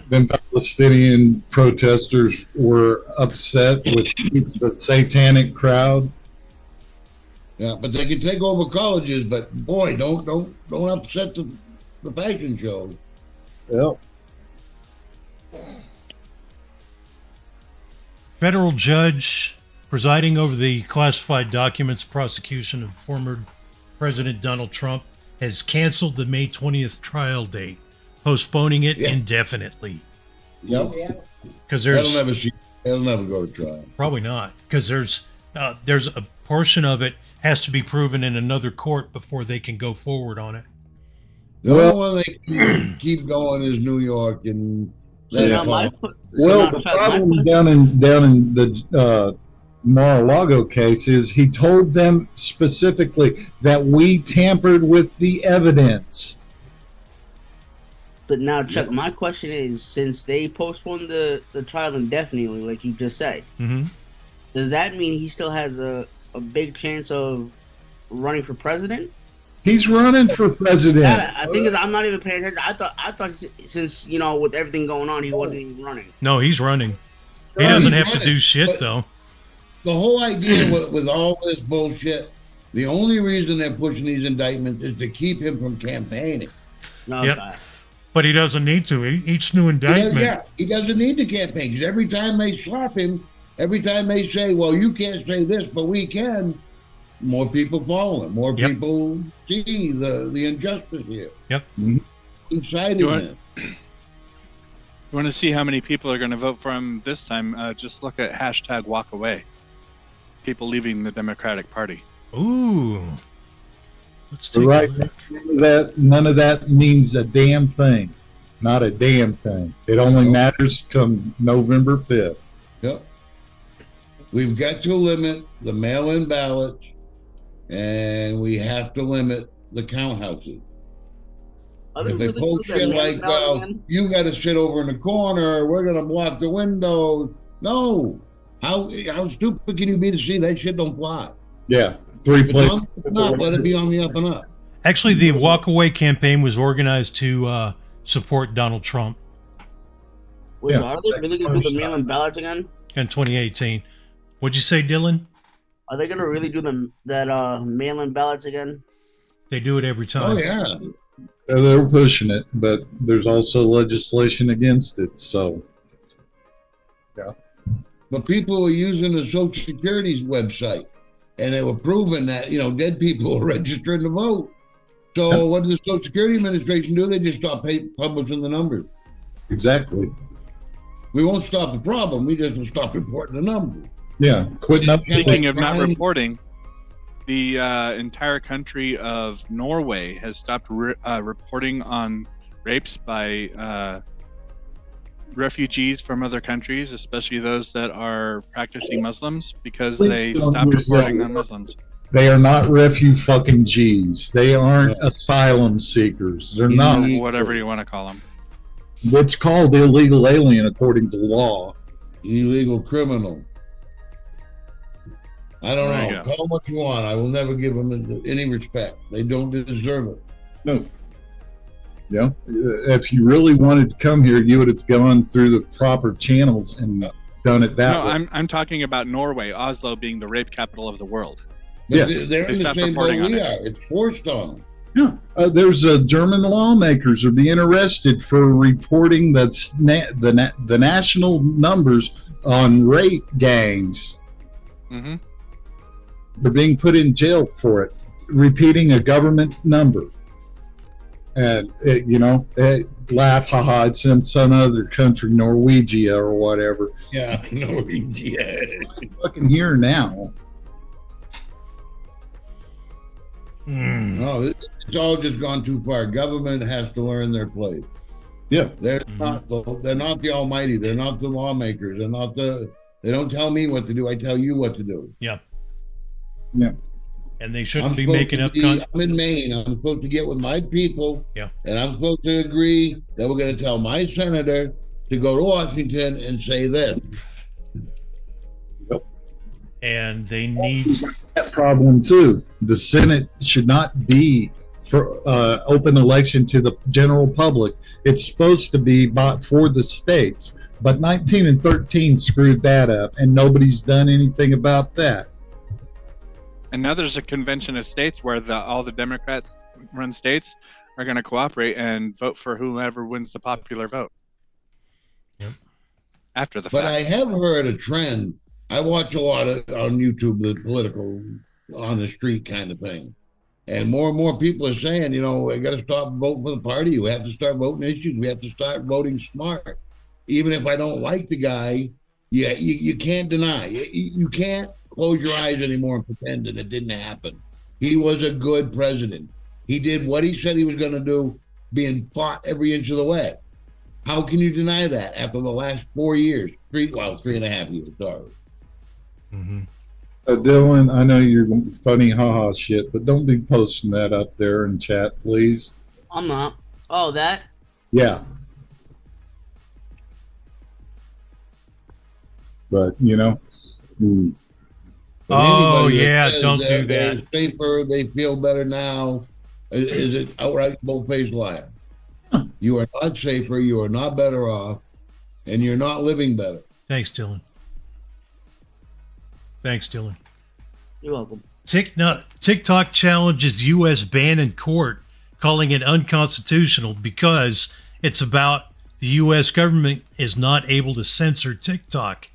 Speaker 4: Then Palestinian protesters were upset with the satanic crowd.
Speaker 3: Yeah, but they can take over colleges, but boy, don't upset the fashion shows.
Speaker 4: Yep.
Speaker 1: Federal judge presiding over the classified documents prosecution of former President Donald Trump has canceled the May 20th trial date, postponing it
Speaker 3: Yeah.
Speaker 1: indefinitely.
Speaker 3: Yep.
Speaker 1: Because
Speaker 3: That'll
Speaker 1: there's
Speaker 3: never go to trial.
Speaker 1: probably not. Because there's a portion of it has to be proven in another court before they can go forward on it.
Speaker 3: The
Speaker 4: Well-
Speaker 3: only one they keep going is New York and
Speaker 2: So now my
Speaker 4: Well, the problem down in the Mar-a-Lago case is he told them specifically that we tampered with the evidence.
Speaker 2: But now, Chuck, my question is, since they postponed the trial indefinitely, like you just said,
Speaker 1: Mm-hmm.
Speaker 2: does that mean he still has a big chance of running for president?
Speaker 4: He's running for president.
Speaker 2: That, I think I'm not even paying attention. I thought since with everything going on, he wasn't even running.
Speaker 1: No, he's running. He
Speaker 3: No,
Speaker 1: doesn't
Speaker 3: he's
Speaker 1: have to
Speaker 3: running,
Speaker 1: do shit
Speaker 3: but-
Speaker 1: though.
Speaker 3: the whole idea with all this bullshit, the only reason they're pushing these indictments is to keep him from campaigning.
Speaker 2: No,
Speaker 1: Yep.
Speaker 2: God.
Speaker 1: But he doesn't need to. Each new indictment.
Speaker 3: He doesn't need to campaign because every time they slap him, every time they say, well, you can't say this, but we can, more people follow him. More
Speaker 1: Yep.
Speaker 3: people see the injustice here.
Speaker 1: Yep.
Speaker 3: Inciting
Speaker 5: You want-
Speaker 3: him.
Speaker 5: You want to see how many people are going to vote for him this time? Just look at hashtag walk away. People leaving the Democratic Party.
Speaker 1: Ooh. Let's take
Speaker 4: Right.
Speaker 1: a look.
Speaker 4: None of that means a damn thing. Not a damn thing. It only matters come November 5th.
Speaker 3: Yep. We've got to limit the mail-in ballots, and we have to limit the count houses.
Speaker 2: Are they
Speaker 3: If they
Speaker 2: really
Speaker 3: post
Speaker 2: doing
Speaker 3: shit
Speaker 2: that
Speaker 3: like,
Speaker 2: now,
Speaker 3: well,
Speaker 2: man?
Speaker 3: you got to sit over in the corner, we're going to block the windows. No. How stupid can you be to see that shit don't fly?
Speaker 4: Yeah. 3
Speaker 3: If it's on
Speaker 4: places.
Speaker 3: the up and up, let it be on the up and up.
Speaker 1: Actually, the walk away campaign was organized to support Donald Trump
Speaker 2: Wait,
Speaker 4: Yeah.
Speaker 2: so are they really going to do the mail-in ballots again?
Speaker 1: in 2018. What'd you say, Dylan?
Speaker 2: Are they going to really do that mail-in ballots again?
Speaker 1: They do it every time.
Speaker 3: Oh, yeah.
Speaker 4: They're pushing it, but there's also legislation against it. So,
Speaker 3: But people were using the Social Security's website, and they were proving that, dead people were registering to vote. So what did the Social Security Administration do? They just stopped publishing the numbers.
Speaker 4: exactly.
Speaker 3: We won't stop the problem. We just will stop reporting the numbers.
Speaker 4: Yeah, quitting up.
Speaker 5: Speaking of not reporting, the entire country of Norway has stopped reporting on rapes by refugees from other countries, especially those that are practicing Muslims, because they stopped reporting on Muslims.
Speaker 4: They are not refugees. They aren't asylum seekers. They're not.
Speaker 5: Or whatever you want to call them.
Speaker 4: It's called illegal alien according to law.
Speaker 3: Illegal criminal. I don't
Speaker 5: There you
Speaker 3: know.
Speaker 5: go.
Speaker 3: Call them what you want. I will never give them any respect. They don't deserve it.
Speaker 4: No. Yeah. If you really wanted to come here, you would have gone through the proper channels and done it that way.
Speaker 5: I'm talking about Norway, Oslo being the rape capital of the world.
Speaker 3: But
Speaker 4: Yeah.
Speaker 3: they're
Speaker 5: They
Speaker 3: in the
Speaker 5: stopped
Speaker 3: same boat
Speaker 5: reporting on
Speaker 3: we
Speaker 5: it.
Speaker 3: are. It's forced on them.
Speaker 4: Yeah. There's German lawmakers are being arrested for reporting the national numbers on rape gangs.
Speaker 5: Mm-hmm.
Speaker 4: They're being put in jail for it, repeating a government number. And, laugh, haha, it's in some other country, Norwegia or whatever.
Speaker 3: Yeah, Norwegia.
Speaker 4: Fucking here now.
Speaker 3: No, it's all just gone too far. Government has to learn their place.
Speaker 4: Yeah.
Speaker 3: They're not the almighty. They're not the lawmakers. They don't tell me what to do. I tell you what to do.
Speaker 1: Yeah.
Speaker 4: Yeah.
Speaker 1: And they shouldn't be making up.
Speaker 3: I'm in Maine. I'm supposed to get with my people.
Speaker 1: Yeah.
Speaker 3: And I'm supposed to agree that we're going to tell my senator to go to Washington and say this.
Speaker 1: And they need.
Speaker 4: That problem too. The Senate should not be for open election to the general public. It's supposed to be for the states. But 19 and 13 screwed that up, and nobody's done anything about that.
Speaker 5: And now there's a convention of states where all the Democrats run states are going to cooperate and vote for whoever wins the popular vote.
Speaker 1: Yep.
Speaker 5: After the
Speaker 3: But
Speaker 5: fact.
Speaker 3: I have heard a trend. I watch a lot on YouTube, the political on the street kind of thing. And more people are saying, we got to stop voting for the party. We have to start voting issues. We have to start voting smart. Even if I don't like the guy, you can't deny. You can't close your eyes anymore and pretend that it didn't happen. He was a good president. He did what he said he was going to do, being fought every inch of the way. How can you deny that after the last 4 years? 3.5 years, sorry.
Speaker 1: Mm-hmm.
Speaker 4: Dylan, I know you're funny haha shit, but don't be posting that up there in chat, please.
Speaker 2: I'm not. Oh, that?
Speaker 4: Yeah. But,
Speaker 3: But
Speaker 1: Oh,
Speaker 3: anybody that
Speaker 1: yeah,
Speaker 3: says
Speaker 1: don't do
Speaker 3: they're
Speaker 1: that.
Speaker 3: safer, they feel better now. Is it outright bold-faced liar? You are not safer, you are not better off, and you're not living better.
Speaker 1: Thanks, Dylan.
Speaker 2: You're welcome.
Speaker 1: TikTok challenges U.S. ban in court, calling it unconstitutional because it's about the U.S. government is not able to censor TikTok.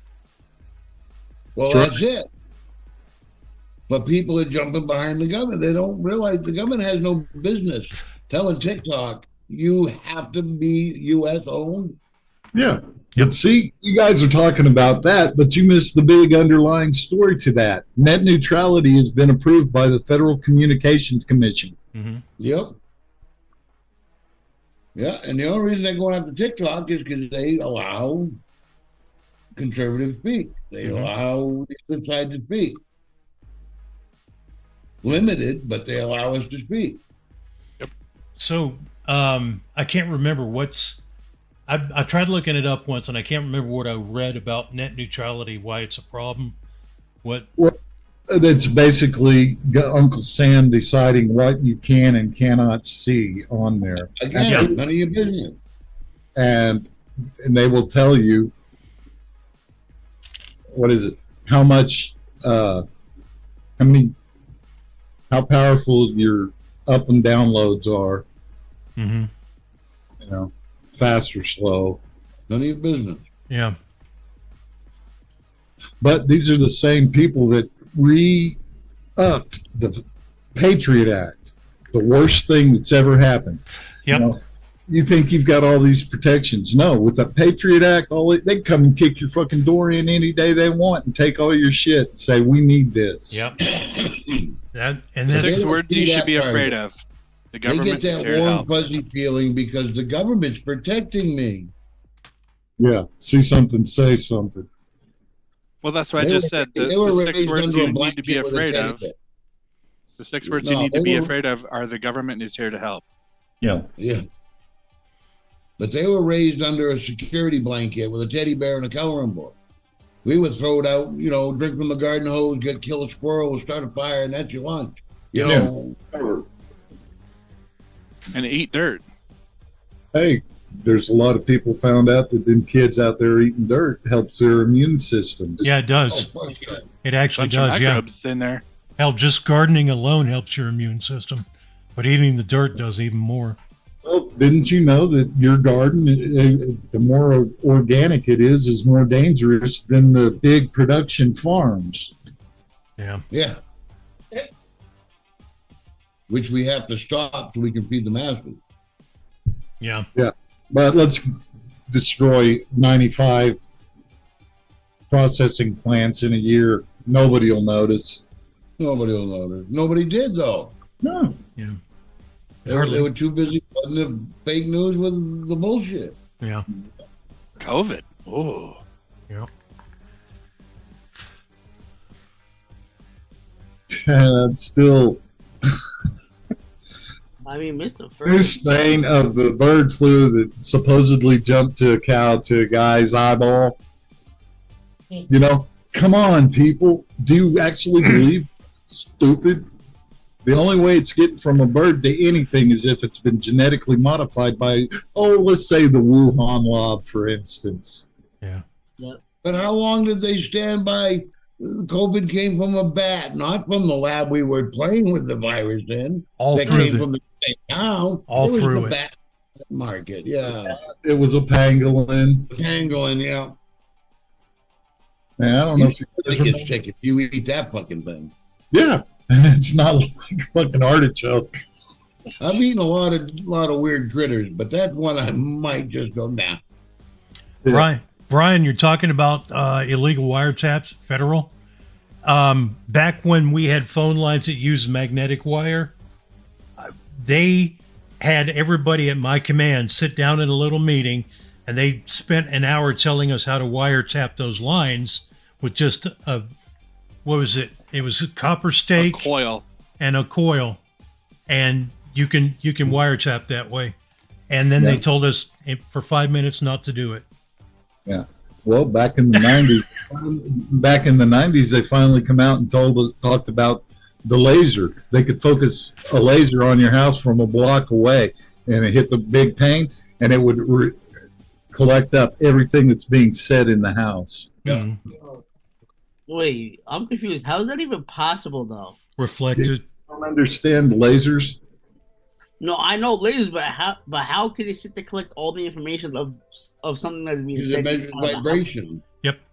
Speaker 3: Well,
Speaker 4: Sure.
Speaker 3: that's it. But people are jumping behind the government. They don't realize the government has no business telling TikTok, you have to be U.S. owned.
Speaker 4: Yeah.
Speaker 1: Yep.
Speaker 4: But see, you guys are talking about that, but you missed the big underlying story to that. Net neutrality has been approved by the Federal Communications Commission.
Speaker 1: Mm-hmm.
Speaker 3: Yep. Yeah, and the only reason they're going after TikTok is because they allow conservative speak. They allow the other side to speak. Limited, but they allow us to speak.
Speaker 1: So I can't remember I tried looking it up once, and I can't remember what I read about net neutrality, why it's a problem. What?
Speaker 4: That's basically Uncle Sam deciding what you can and cannot see on there.
Speaker 3: Again,
Speaker 1: Yeah.
Speaker 3: none of your business.
Speaker 4: And they will tell you, what is it? How much, how powerful your up and downloads are,
Speaker 1: Mm-hmm.
Speaker 4: fast or slow.
Speaker 3: None of your business.
Speaker 1: Yeah.
Speaker 4: But these are the same people that re-upped the Patriot Act, the worst thing that's ever happened.
Speaker 1: Yep.
Speaker 4: you think you've got all these protections. No, with the Patriot Act, they come and kick your fucking door in any day they want and take all your shit and say, we need this.
Speaker 1: Yep. And then
Speaker 5: Six words you should be afraid of. The
Speaker 3: They
Speaker 5: government
Speaker 3: get
Speaker 5: is
Speaker 3: that
Speaker 5: here to
Speaker 3: warm,
Speaker 5: help.
Speaker 3: fuzzy feeling because the government's protecting me.
Speaker 4: Yeah. See something, say something.
Speaker 5: Well, that's what I
Speaker 3: They
Speaker 5: just
Speaker 3: were-
Speaker 5: said.
Speaker 3: they
Speaker 5: The
Speaker 3: were
Speaker 5: 6
Speaker 3: raised
Speaker 5: words
Speaker 3: under a
Speaker 5: you
Speaker 3: black
Speaker 5: need to be
Speaker 3: kid with a
Speaker 5: afraid
Speaker 3: teddy
Speaker 5: of.
Speaker 3: bear.
Speaker 5: The 6 words
Speaker 3: No,
Speaker 5: you need to
Speaker 3: they
Speaker 5: be
Speaker 3: were-
Speaker 5: afraid of are the government is here to help.
Speaker 4: Yeah.
Speaker 3: Yeah. But they were raised under a security blanket with a teddy bear and a coloring book. We would throw it out, drink from the garden hose, kill a squirrel, start a fire, and that's your lunch. You know,
Speaker 5: And eat dirt.
Speaker 4: Hey, there's a lot of people found out that them kids out there eating dirt helps their immune systems.
Speaker 1: yeah, it does.
Speaker 3: fuck yeah.
Speaker 1: It actually
Speaker 5: Bunch of
Speaker 1: does. Yeah.
Speaker 5: microbes in there.
Speaker 1: Hell, just gardening alone helps your immune system, but eating the dirt does even more.
Speaker 4: Well, didn't you know that your garden, the more organic it is more dangerous than the big production farms?
Speaker 1: Yeah.
Speaker 3: Yeah. Which we have to stop so we can feed the masses.
Speaker 1: Yeah.
Speaker 4: But let's destroy 95 processing plants in a year. Nobody will notice.
Speaker 3: Nobody will notice. Nobody did, though.
Speaker 4: No.
Speaker 1: Yeah.
Speaker 3: They were too busy putting the fake news with the bullshit.
Speaker 1: Yeah.
Speaker 5: COVID. Oh.
Speaker 1: Yeah.
Speaker 4: And it's still
Speaker 2: I mean, Mr.
Speaker 4: New
Speaker 2: Furry.
Speaker 4: strain of the bird flu that supposedly jumped to a cow to a guy's eyeball. Come on, people. Do you actually believe stupid? The only way it's getting from a bird to anything is if it's been genetically modified by, let's say the Wuhan lob, for instance.
Speaker 1: Yeah.
Speaker 3: But how long did they stand by? COVID came from a bat, not from the lab we were playing with the virus in.
Speaker 1: All
Speaker 3: that
Speaker 1: through
Speaker 3: came
Speaker 1: the
Speaker 3: from the same town.
Speaker 1: all
Speaker 3: it was
Speaker 1: through
Speaker 3: the
Speaker 1: it.
Speaker 3: bat market. Yeah.
Speaker 4: It was a pangolin.
Speaker 3: Pangolin, yeah.
Speaker 4: Man, I don't know if you
Speaker 3: I get sick if you eat that fucking thing.
Speaker 4: Yeah, it's not like fucking artichoke.
Speaker 3: I've eaten a lot of weird critters, but that's one I might just go down.
Speaker 4: Yeah.
Speaker 1: Brian, you're talking about illegal wiretaps, federal. Back when we had phone lines that used magnetic wire, they had everybody at my command sit down in a little meeting, and they spent an hour telling us how to wiretap those lines with just what was it? It was a copper
Speaker 5: A
Speaker 1: stake
Speaker 5: coil.
Speaker 1: and a coil, and you can wiretap that way. And then they told us for 5 minutes not to do it.
Speaker 4: Yeah. Well, back in the 90s, they finally come out and talked about the laser. They could focus a laser on your house from a block away, and it hit the big pane, and it would collect up everything that's being said in the house.
Speaker 1: Mhm.
Speaker 2: Wait, I'm confused. How is that even possible, though?
Speaker 1: Reflected.
Speaker 4: I don't understand lasers.
Speaker 2: No, I know lasers, but how could they sit there collect all the information of something that's being
Speaker 3: It's a
Speaker 2: said?
Speaker 3: measured
Speaker 2: inside the house?
Speaker 3: vibration.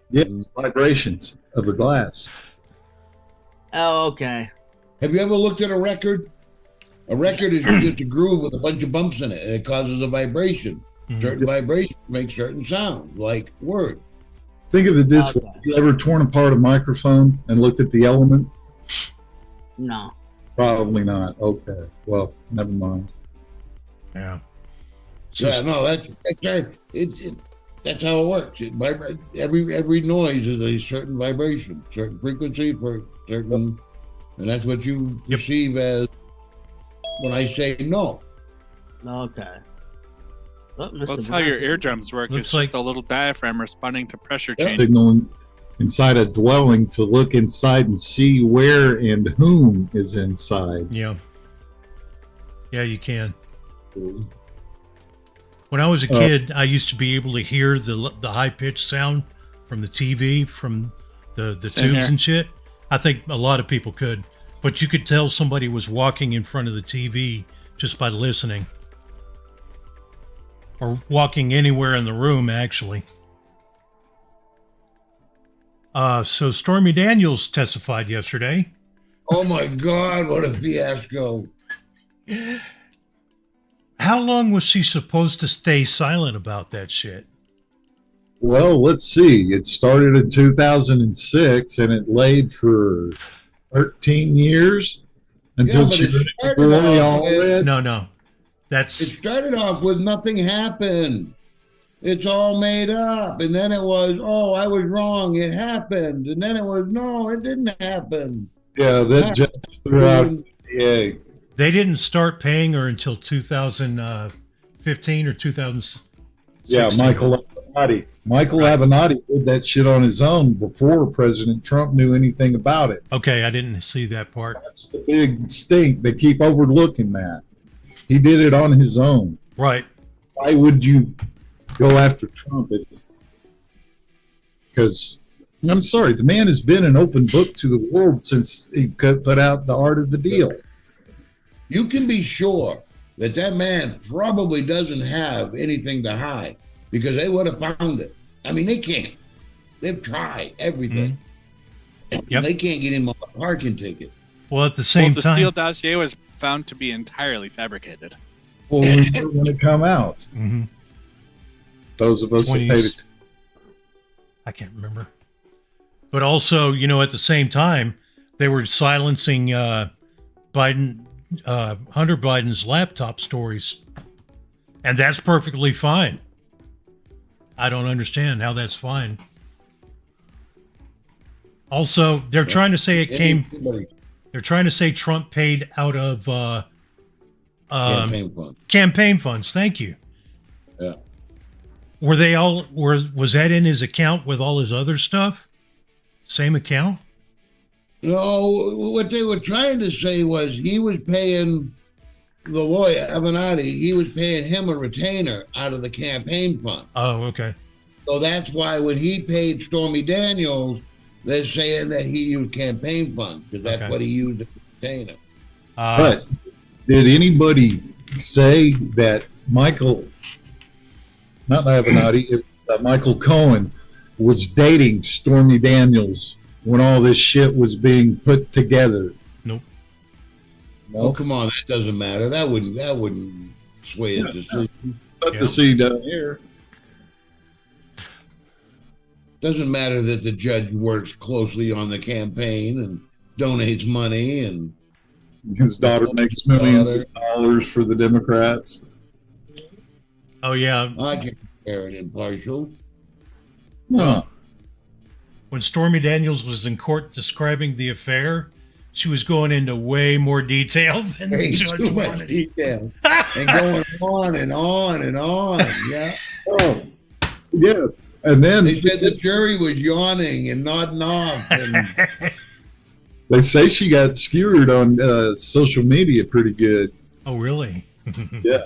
Speaker 4: Yes, vibrations of the glass.
Speaker 2: Oh, okay.
Speaker 3: Have you ever looked at a record? A record is just a groove with a bunch of bumps in it, and it causes a vibration.
Speaker 1: Mhm.
Speaker 3: Certain vibrations make certain sounds, like words.
Speaker 4: Think of it this
Speaker 2: Okay.
Speaker 4: way. Have you ever torn apart a microphone and looked at the element?
Speaker 2: No.
Speaker 4: Probably not. Okay. Well, never mind.
Speaker 1: Yeah.
Speaker 3: Yeah, no, that's how it works. Every noise is a certain vibration, certain frequency for certain, and that's what you
Speaker 1: Yep.
Speaker 3: perceive as when I say no.
Speaker 2: Okay. Oh, Mr.
Speaker 5: That's how your
Speaker 2: Brown.
Speaker 5: eardrums work.
Speaker 1: Looks
Speaker 5: It's
Speaker 1: like-
Speaker 5: just a little diaphragm responding to pressure
Speaker 3: Yeah.
Speaker 5: change.
Speaker 4: Signaling inside a dwelling to look inside and see where and whom is inside.
Speaker 1: Yeah. Yeah, you can. When I was a kid, I used to be able to hear the high pitched sound from the TV, from the
Speaker 5: Same
Speaker 1: tubes
Speaker 5: here.
Speaker 1: and shit. I think a lot of people could, but you could tell somebody was walking in front of the TV just by listening, or walking anywhere in the room, actually. So Stormy Daniels testified yesterday.
Speaker 3: Oh my God, what a fiasco!
Speaker 1: how long was she supposed to stay silent about that shit?
Speaker 4: Well, let's see. It started in 2006 and it laid for 13 years until
Speaker 3: Yeah, but
Speaker 4: she
Speaker 3: it started
Speaker 4: really
Speaker 3: off
Speaker 4: all
Speaker 3: with-
Speaker 4: red.
Speaker 1: No. That's
Speaker 3: It started off with nothing happened. It's all made up. And then it was, oh, I was wrong. It happened. And then it was, no, it didn't happen.
Speaker 4: Yeah, that judge threw out yeah.
Speaker 1: they didn't start paying her until 2015 or 2016.
Speaker 4: Yeah, Michael Avenatti. Michael Avenatti did that shit on his own before President Trump knew anything about it.
Speaker 1: Okay, I didn't see that part.
Speaker 4: That's the big stink. They keep overlooking that. He did it on his own.
Speaker 1: Right.
Speaker 4: Why would you go after Trump? Because, I'm sorry, the man has been an open book to the world since he put out The Art of the Deal.
Speaker 3: You can be sure that that man probably doesn't have anything to hide because they would have found it. I mean, they can't. They've tried everything.
Speaker 1: Yep.
Speaker 3: They can't get him a parking ticket.
Speaker 1: Well, at the same
Speaker 5: the
Speaker 1: time,
Speaker 5: Steele dossier was found to be entirely fabricated.
Speaker 4: Well, we knew when it come out.
Speaker 1: Mm-hmm.
Speaker 4: Those of us that
Speaker 1: 20s.
Speaker 4: paid it.
Speaker 1: I can't remember. But also, at the same time, they were silencing Hunter Biden's laptop stories. And that's perfectly fine. I don't understand how that's fine. Also, they're trying to say they're trying to say Trump paid out of
Speaker 3: Campaign fund.
Speaker 1: campaign funds. Thank you.
Speaker 3: Yeah.
Speaker 1: Were they all? Was that in his account with all his other stuff? Same account?
Speaker 3: No, what they were trying to say was he was paying the lawyer, Avenatti, he was paying him a retainer out of the campaign fund.
Speaker 1: Oh, okay.
Speaker 3: So that's why when he paid Stormy Daniels, they're saying that he used campaign funds because that's
Speaker 1: Okay.
Speaker 3: what he used as a retainer.
Speaker 4: But did anybody say that Michael, not Avenatti, Michael Cohen was dating Stormy Daniels when all this shit was being put together?
Speaker 1: Nope.
Speaker 3: Oh,
Speaker 4: No,
Speaker 3: come on, that doesn't matter. That wouldn't sway his decision.
Speaker 4: not
Speaker 1: Yeah.
Speaker 4: to see down here.
Speaker 3: Doesn't matter that the judge works closely on the campaign and donates money and
Speaker 4: His daughter makes millions of dollars for the Democrats.
Speaker 1: Oh, yeah.
Speaker 3: I can compare it impartial.
Speaker 4: Huh.
Speaker 1: When Stormy Daniels was in court describing the affair, she was going into way more detail than the
Speaker 3: Hey,
Speaker 1: judge
Speaker 3: too much
Speaker 1: wanted.
Speaker 3: detail. And going on and on and on. Yeah.
Speaker 4: Oh, yes. And then
Speaker 3: They said the jury was yawning and nodding off. And
Speaker 4: they say she got skewered on social media pretty good.
Speaker 1: Oh, really?
Speaker 4: Yeah.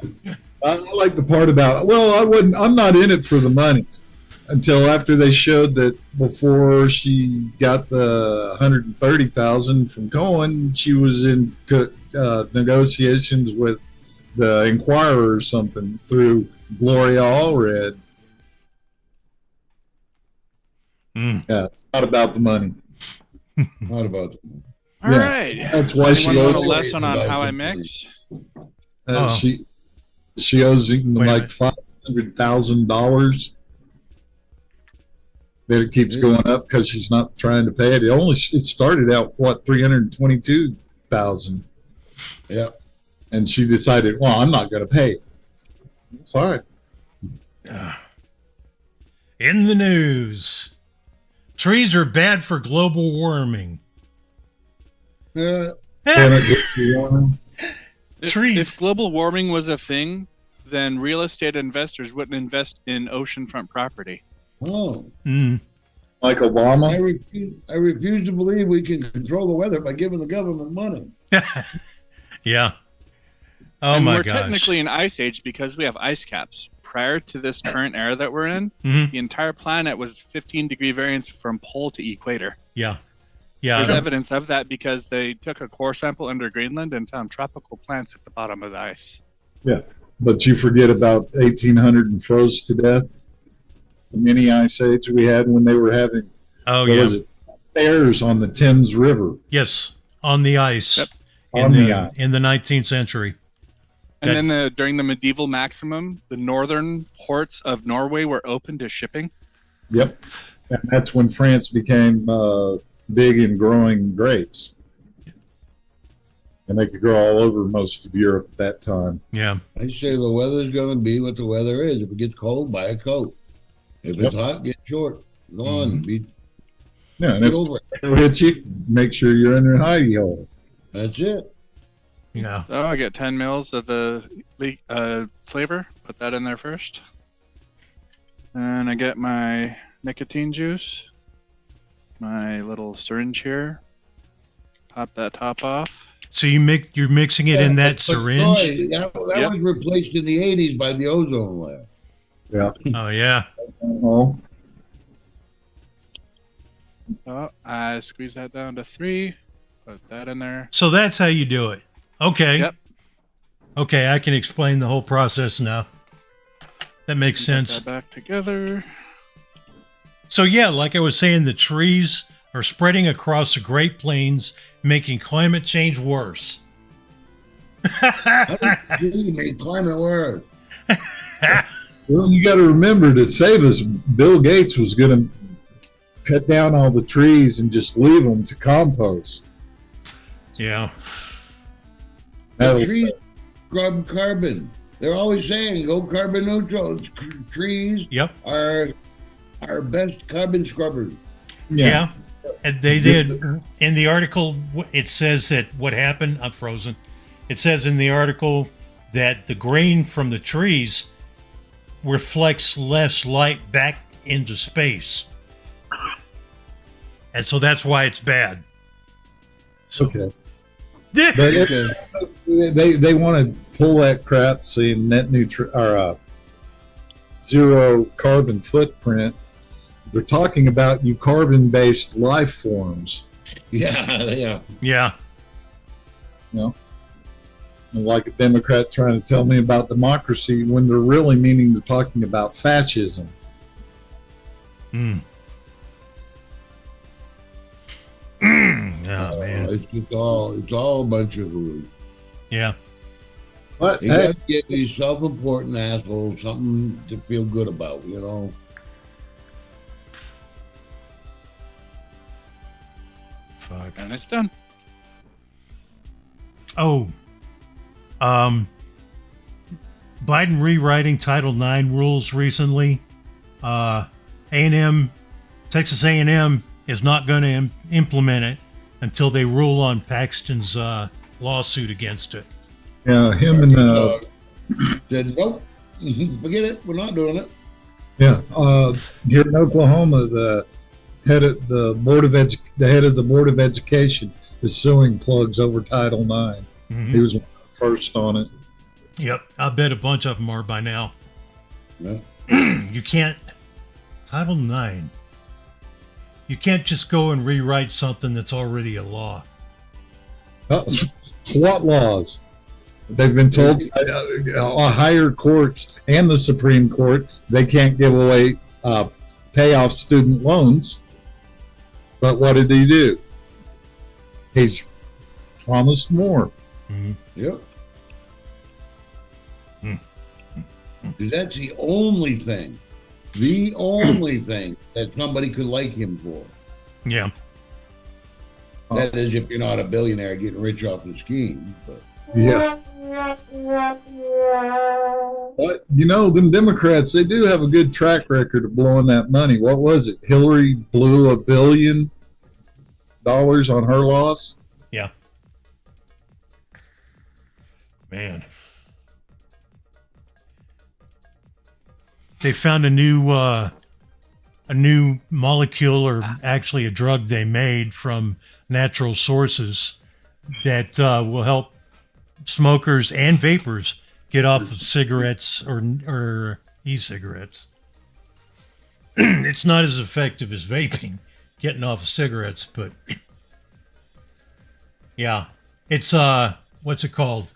Speaker 4: I like the part about, I'm not in it for the money until after they showed that before she got the $130,000 from Cohen, she was in negotiations with the Inquirer or something through Gloria Allred. Yeah, it's not about the money.
Speaker 3: not about
Speaker 5: All
Speaker 4: Yeah.
Speaker 5: right.
Speaker 4: That's why she
Speaker 5: Anyone want a
Speaker 4: owes,
Speaker 5: lesson on how I mix?
Speaker 1: Oh.
Speaker 4: she owes him
Speaker 1: Wait a
Speaker 4: like
Speaker 1: minute.
Speaker 4: $500,000. That it keeps going up because she's not trying to pay it. It started out $322,000,
Speaker 3: Yeah.
Speaker 4: and she decided, well, I'm not going to pay it. Fine.
Speaker 1: In the news, trees are bad for global warming.
Speaker 4: Can it get you one?
Speaker 1: Trees.
Speaker 5: If global warming was a thing, then real estate investors wouldn't invest in oceanfront property.
Speaker 3: Oh.
Speaker 4: Like
Speaker 3: I
Speaker 4: Obama?
Speaker 3: refuse to believe we can control the weather by giving the government money.
Speaker 1: Yeah. Oh,
Speaker 5: and
Speaker 1: my
Speaker 5: we're
Speaker 1: gosh.
Speaker 5: technically in ice age because we have ice caps. Prior to this current era that we're in,
Speaker 1: Mhm.
Speaker 5: the entire planet was 15-degree variance from pole to equator.
Speaker 1: Yeah. Yeah.
Speaker 5: There's evidence of that because they took a core sample under Greenland and found tropical plants at the bottom of the ice.
Speaker 4: Yeah. But you forget about 1800 and froze to death. The mini ice age we had when they were having,
Speaker 1: Oh,
Speaker 4: what
Speaker 1: yeah.
Speaker 4: was it? Fairs on the Thames River.
Speaker 1: Yes. On the ice.
Speaker 5: Yep.
Speaker 4: On the ice.
Speaker 1: In the 19th century.
Speaker 5: And then during the medieval maximum, the northern ports of Norway were open to shipping.
Speaker 4: Yep. And that's when France became big in growing grapes. And they could grow all over most of Europe at that time.
Speaker 1: Yeah.
Speaker 3: I say the weather's going to be what the weather is. If it gets cold, buy a coat. If it's hot, get short. Go on.
Speaker 4: Yeah, and if
Speaker 3: over it.
Speaker 4: it hits you, make sure you're in your hidey hole.
Speaker 3: That's it.
Speaker 1: Yeah.
Speaker 5: So I get 10 mils of the flavor. Put that in there first. And I get my nicotine juice. My little syringe here. Pop that top off.
Speaker 1: So you're mixing it in that syringe?
Speaker 3: Boy, that was replaced in the 80s by the ozone layer.
Speaker 4: Yeah.
Speaker 1: Oh, yeah.
Speaker 4: Oh,
Speaker 5: Oh, I squeeze that down to 3. Put that in there.
Speaker 1: So that's how you do it. Okay.
Speaker 5: Yep.
Speaker 1: Okay, I can explain the whole process now. That makes sense.
Speaker 5: Put that back together.
Speaker 1: So yeah, like I was saying, the trees are spreading across the Great Plains, making climate change worse.
Speaker 3: You made climate worse.
Speaker 4: well, you got to remember, to save us, Bill Gates was going to cut down all the trees and just leave them to compost.
Speaker 1: Yeah.
Speaker 3: The trees scrub carbon. They're always saying go carbon neutral. Trees are our best carbon scrubbers.
Speaker 1: Yeah. And they did. In the article, it says that what happened, I'm frozen. It says in the article that the grain from the trees reflects less light back into space. And so that's why it's bad. So,
Speaker 4: okay. But they want to pull that crap, saying net zero carbon footprint. They're talking about carbon-based life forms.
Speaker 3: Yeah.
Speaker 1: Yeah.
Speaker 4: You know, like a Democrat trying to tell me about democracy when they're really meaning they're talking about fascism.
Speaker 1: Oh, man.
Speaker 3: It's all a bunch of hooey.
Speaker 1: Yeah.
Speaker 4: But
Speaker 3: You got to get these self-important assholes something to feel good about, you know.
Speaker 1: Fuck.
Speaker 5: And it's done.
Speaker 1: Oh. Biden rewriting Title IX rules recently. A&M, Texas A&M is not going to implement it until they rule on Paxton's lawsuit against it.
Speaker 4: yeah, him and
Speaker 3: Said, nope, forget it. We're not doing it.
Speaker 4: here in Oklahoma, the head of the board of education is suing plugs over Title IX. He was one of the first on it.
Speaker 1: Yep, I bet a bunch of them are by now.
Speaker 3: Yeah.
Speaker 1: You can't. Title IX. You can't just go and rewrite something that's already a law.
Speaker 4: What laws? They've been told higher courts and the Supreme Court they can't give away pay off student loans. But what did he do? He's promised more.
Speaker 3: Yep. That's the only thing that somebody could like him for.
Speaker 1: Yeah.
Speaker 3: That is, if you're not a billionaire getting rich off the scheme. But.
Speaker 4: Yeah. But, them Democrats, they do have a good track record of blowing that money. What was it? Hillary blew $1 billion on her loss?
Speaker 1: Yeah. Man. They found a new molecule, or actually a drug they made from natural sources that will help smokers and vapors get off of cigarettes or e-cigarettes. It's not as effective as vaping, getting off of cigarettes, but yeah, it's what's it called?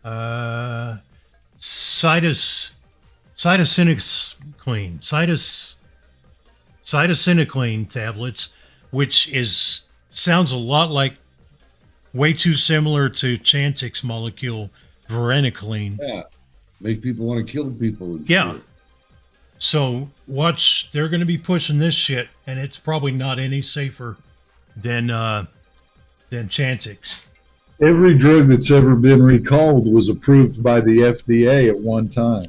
Speaker 1: Cytisinicline tablets, which sounds a lot like, way too similar to Chantix's molecule varenicline.
Speaker 3: Yeah. Make people want to kill people. And
Speaker 1: Yeah.
Speaker 3: shit.
Speaker 1: So watch, they're going to be pushing this shit, and it's probably not any safer than Chantix.
Speaker 4: Every drug that's ever been recalled was approved by the FDA at one time.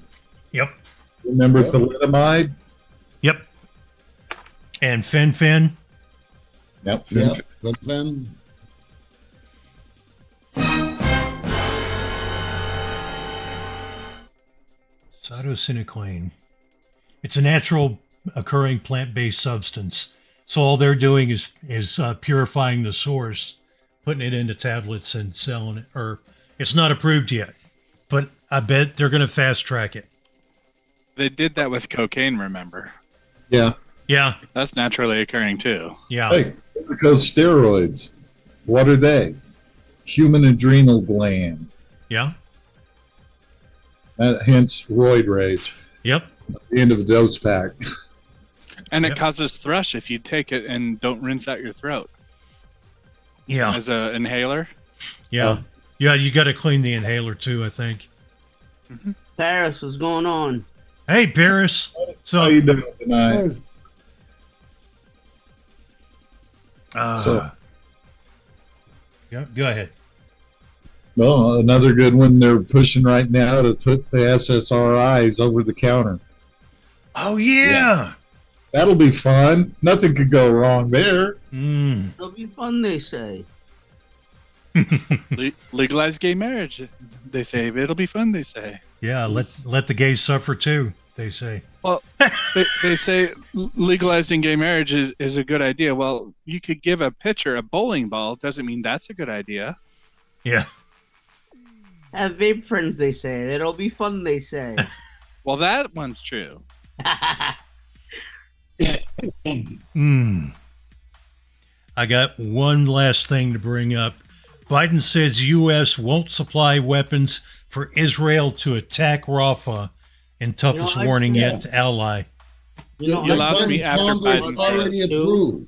Speaker 1: Yep.
Speaker 4: Remember
Speaker 3: Yep.
Speaker 4: thalidomide?
Speaker 1: Yep. And Fen.
Speaker 4: Yep.
Speaker 3: Yeah. But then,
Speaker 1: Cytosinicline. It's a natural occurring plant-based substance. So all they're doing is purifying the source, putting it into tablets and selling it. Or it's not approved yet, but I bet they're going to fast track it.
Speaker 5: They did that with cocaine, remember?
Speaker 4: Yeah.
Speaker 1: Yeah.
Speaker 5: That's naturally occurring too.
Speaker 1: Yeah.
Speaker 4: Hey, corticosteroids. What are they? Human adrenal gland.
Speaker 1: Yeah.
Speaker 4: Hence Freud rage.
Speaker 1: Yep.
Speaker 4: At the end of a dose pack.
Speaker 5: And it
Speaker 1: Yep.
Speaker 5: causes thrush if you take it and don't rinse out your throat
Speaker 1: Yeah.
Speaker 5: as an inhaler.
Speaker 1: Yeah. Yeah. You got to clean the inhaler too, I think.
Speaker 2: Paris, what's going on?
Speaker 1: Hey, Paris.
Speaker 4: How
Speaker 1: So,
Speaker 4: you doing tonight?
Speaker 1: uh, yeah, go ahead.
Speaker 4: Well, another good one they're pushing right now to put the SSRIs over the counter.
Speaker 1: Oh, yeah.
Speaker 4: That'll be fun. Nothing could go wrong there.
Speaker 1: Mm.
Speaker 2: It'll be fun, they say.
Speaker 5: Legalize gay marriage, they say. It'll be fun, they say.
Speaker 1: Yeah. Let the gays suffer too, they say.
Speaker 5: Well, they say legalizing gay marriage is a good idea. Well, you could give a pitcher a bowling ball. Doesn't mean that's a good idea.
Speaker 1: Yeah.
Speaker 2: Have vape friends, they say. It'll be fun, they say.
Speaker 5: Well, that one's true.
Speaker 1: Mm. I got one last thing to bring up. Biden says U.S. won't supply weapons for Israel to attack Rafah in toughest
Speaker 2: I-
Speaker 1: warning
Speaker 3: yeah.
Speaker 1: yet to ally.
Speaker 2: You know,
Speaker 5: You
Speaker 2: I-
Speaker 5: lost me after
Speaker 3: Congress
Speaker 5: Biden
Speaker 3: already
Speaker 5: says.
Speaker 3: approved.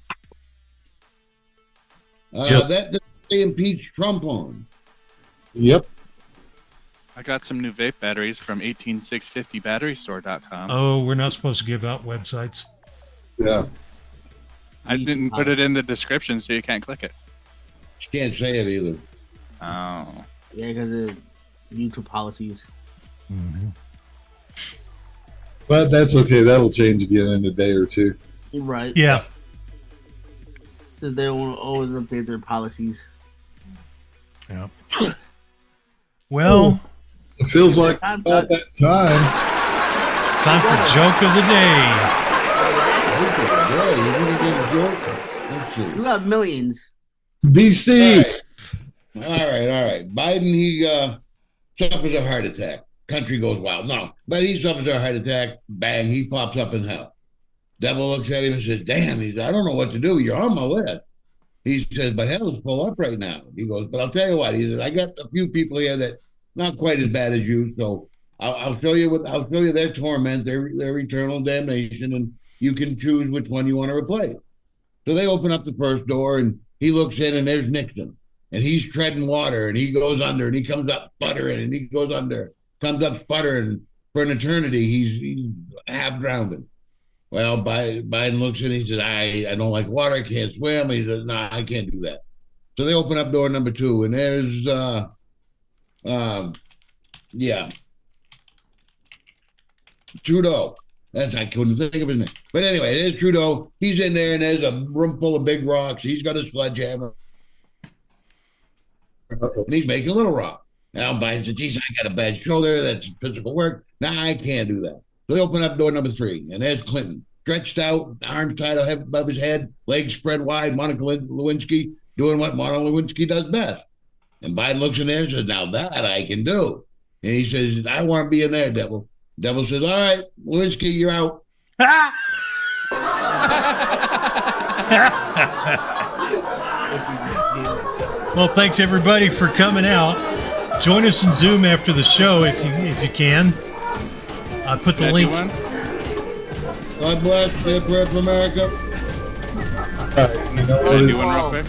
Speaker 1: Yep.
Speaker 3: That they impeached Trump on.
Speaker 4: Yep.
Speaker 5: I got some new vape batteries from 18650batterystore.com.
Speaker 1: Oh, we're not supposed to give out websites.
Speaker 4: Yeah.
Speaker 5: I didn't put it in the description, so you can't click it.
Speaker 3: You can't say it either.
Speaker 5: Oh.
Speaker 2: Yeah, because of YouTube policies.
Speaker 1: Mm-hmm.
Speaker 4: But that's okay. That'll change again in a day or two.
Speaker 2: Right.
Speaker 1: Yeah.
Speaker 2: So they won't always update their policies.
Speaker 1: Yeah. Well,
Speaker 4: It feels like it's about that time.
Speaker 1: time for joke of the day.
Speaker 3: Yeah, you're gonna get a joke. Let's see.
Speaker 2: You got millions.
Speaker 4: BC.
Speaker 3: All right. Biden, he suffers a heart attack. Country goes wild. No, but he suffers a heart attack. Bang, he pops up in hell. Devil looks at him and says, damn, he says, I don't know what to do. You're on my list. He says, but hell's full up right now. He goes, but I'll tell you what. He says, I got a few people here that not quite as bad as you, so I'll show you their torment, their eternal damnation, and you can choose which one you want to replace. So they open up the first door, and he looks in, and there's Nixon, and he's treading water, and he goes under, and he comes up sputtering, and he goes under, comes up sputtering. For an eternity, he's half drowned. Well, Biden looks in, he says, I don't like water, I can't swim. He says, nah, I can't do that. So they open up door number 2, and there's Trudeau. I couldn't think of his name. But anyway, there's Trudeau. He's in there, and there's a room full of big rocks. He's got a sledgehammer, and he's making a little rock. Now Biden said, geez, I got a bad shoulder. That's physical work. Nah, I can't do that. So they open up door number 3, and there's Clinton, stretched out, arms tied above his head, legs spread wide, Monica Lewinsky doing what Monica Lewinsky does best. And Biden looks in there and says, now that I can do. And he says, I want to be in there, Devil. Devil says, all right, Lewinsky, you're out.
Speaker 1: Well, thanks everybody for coming out. Join us in Zoom after the show if you can. I put the
Speaker 5: Can I
Speaker 1: link.
Speaker 5: do one?
Speaker 3: God bless. Say a prayer for America.
Speaker 4: All right, you know
Speaker 5: Can
Speaker 4: what
Speaker 5: I
Speaker 4: it-
Speaker 5: do one real quick?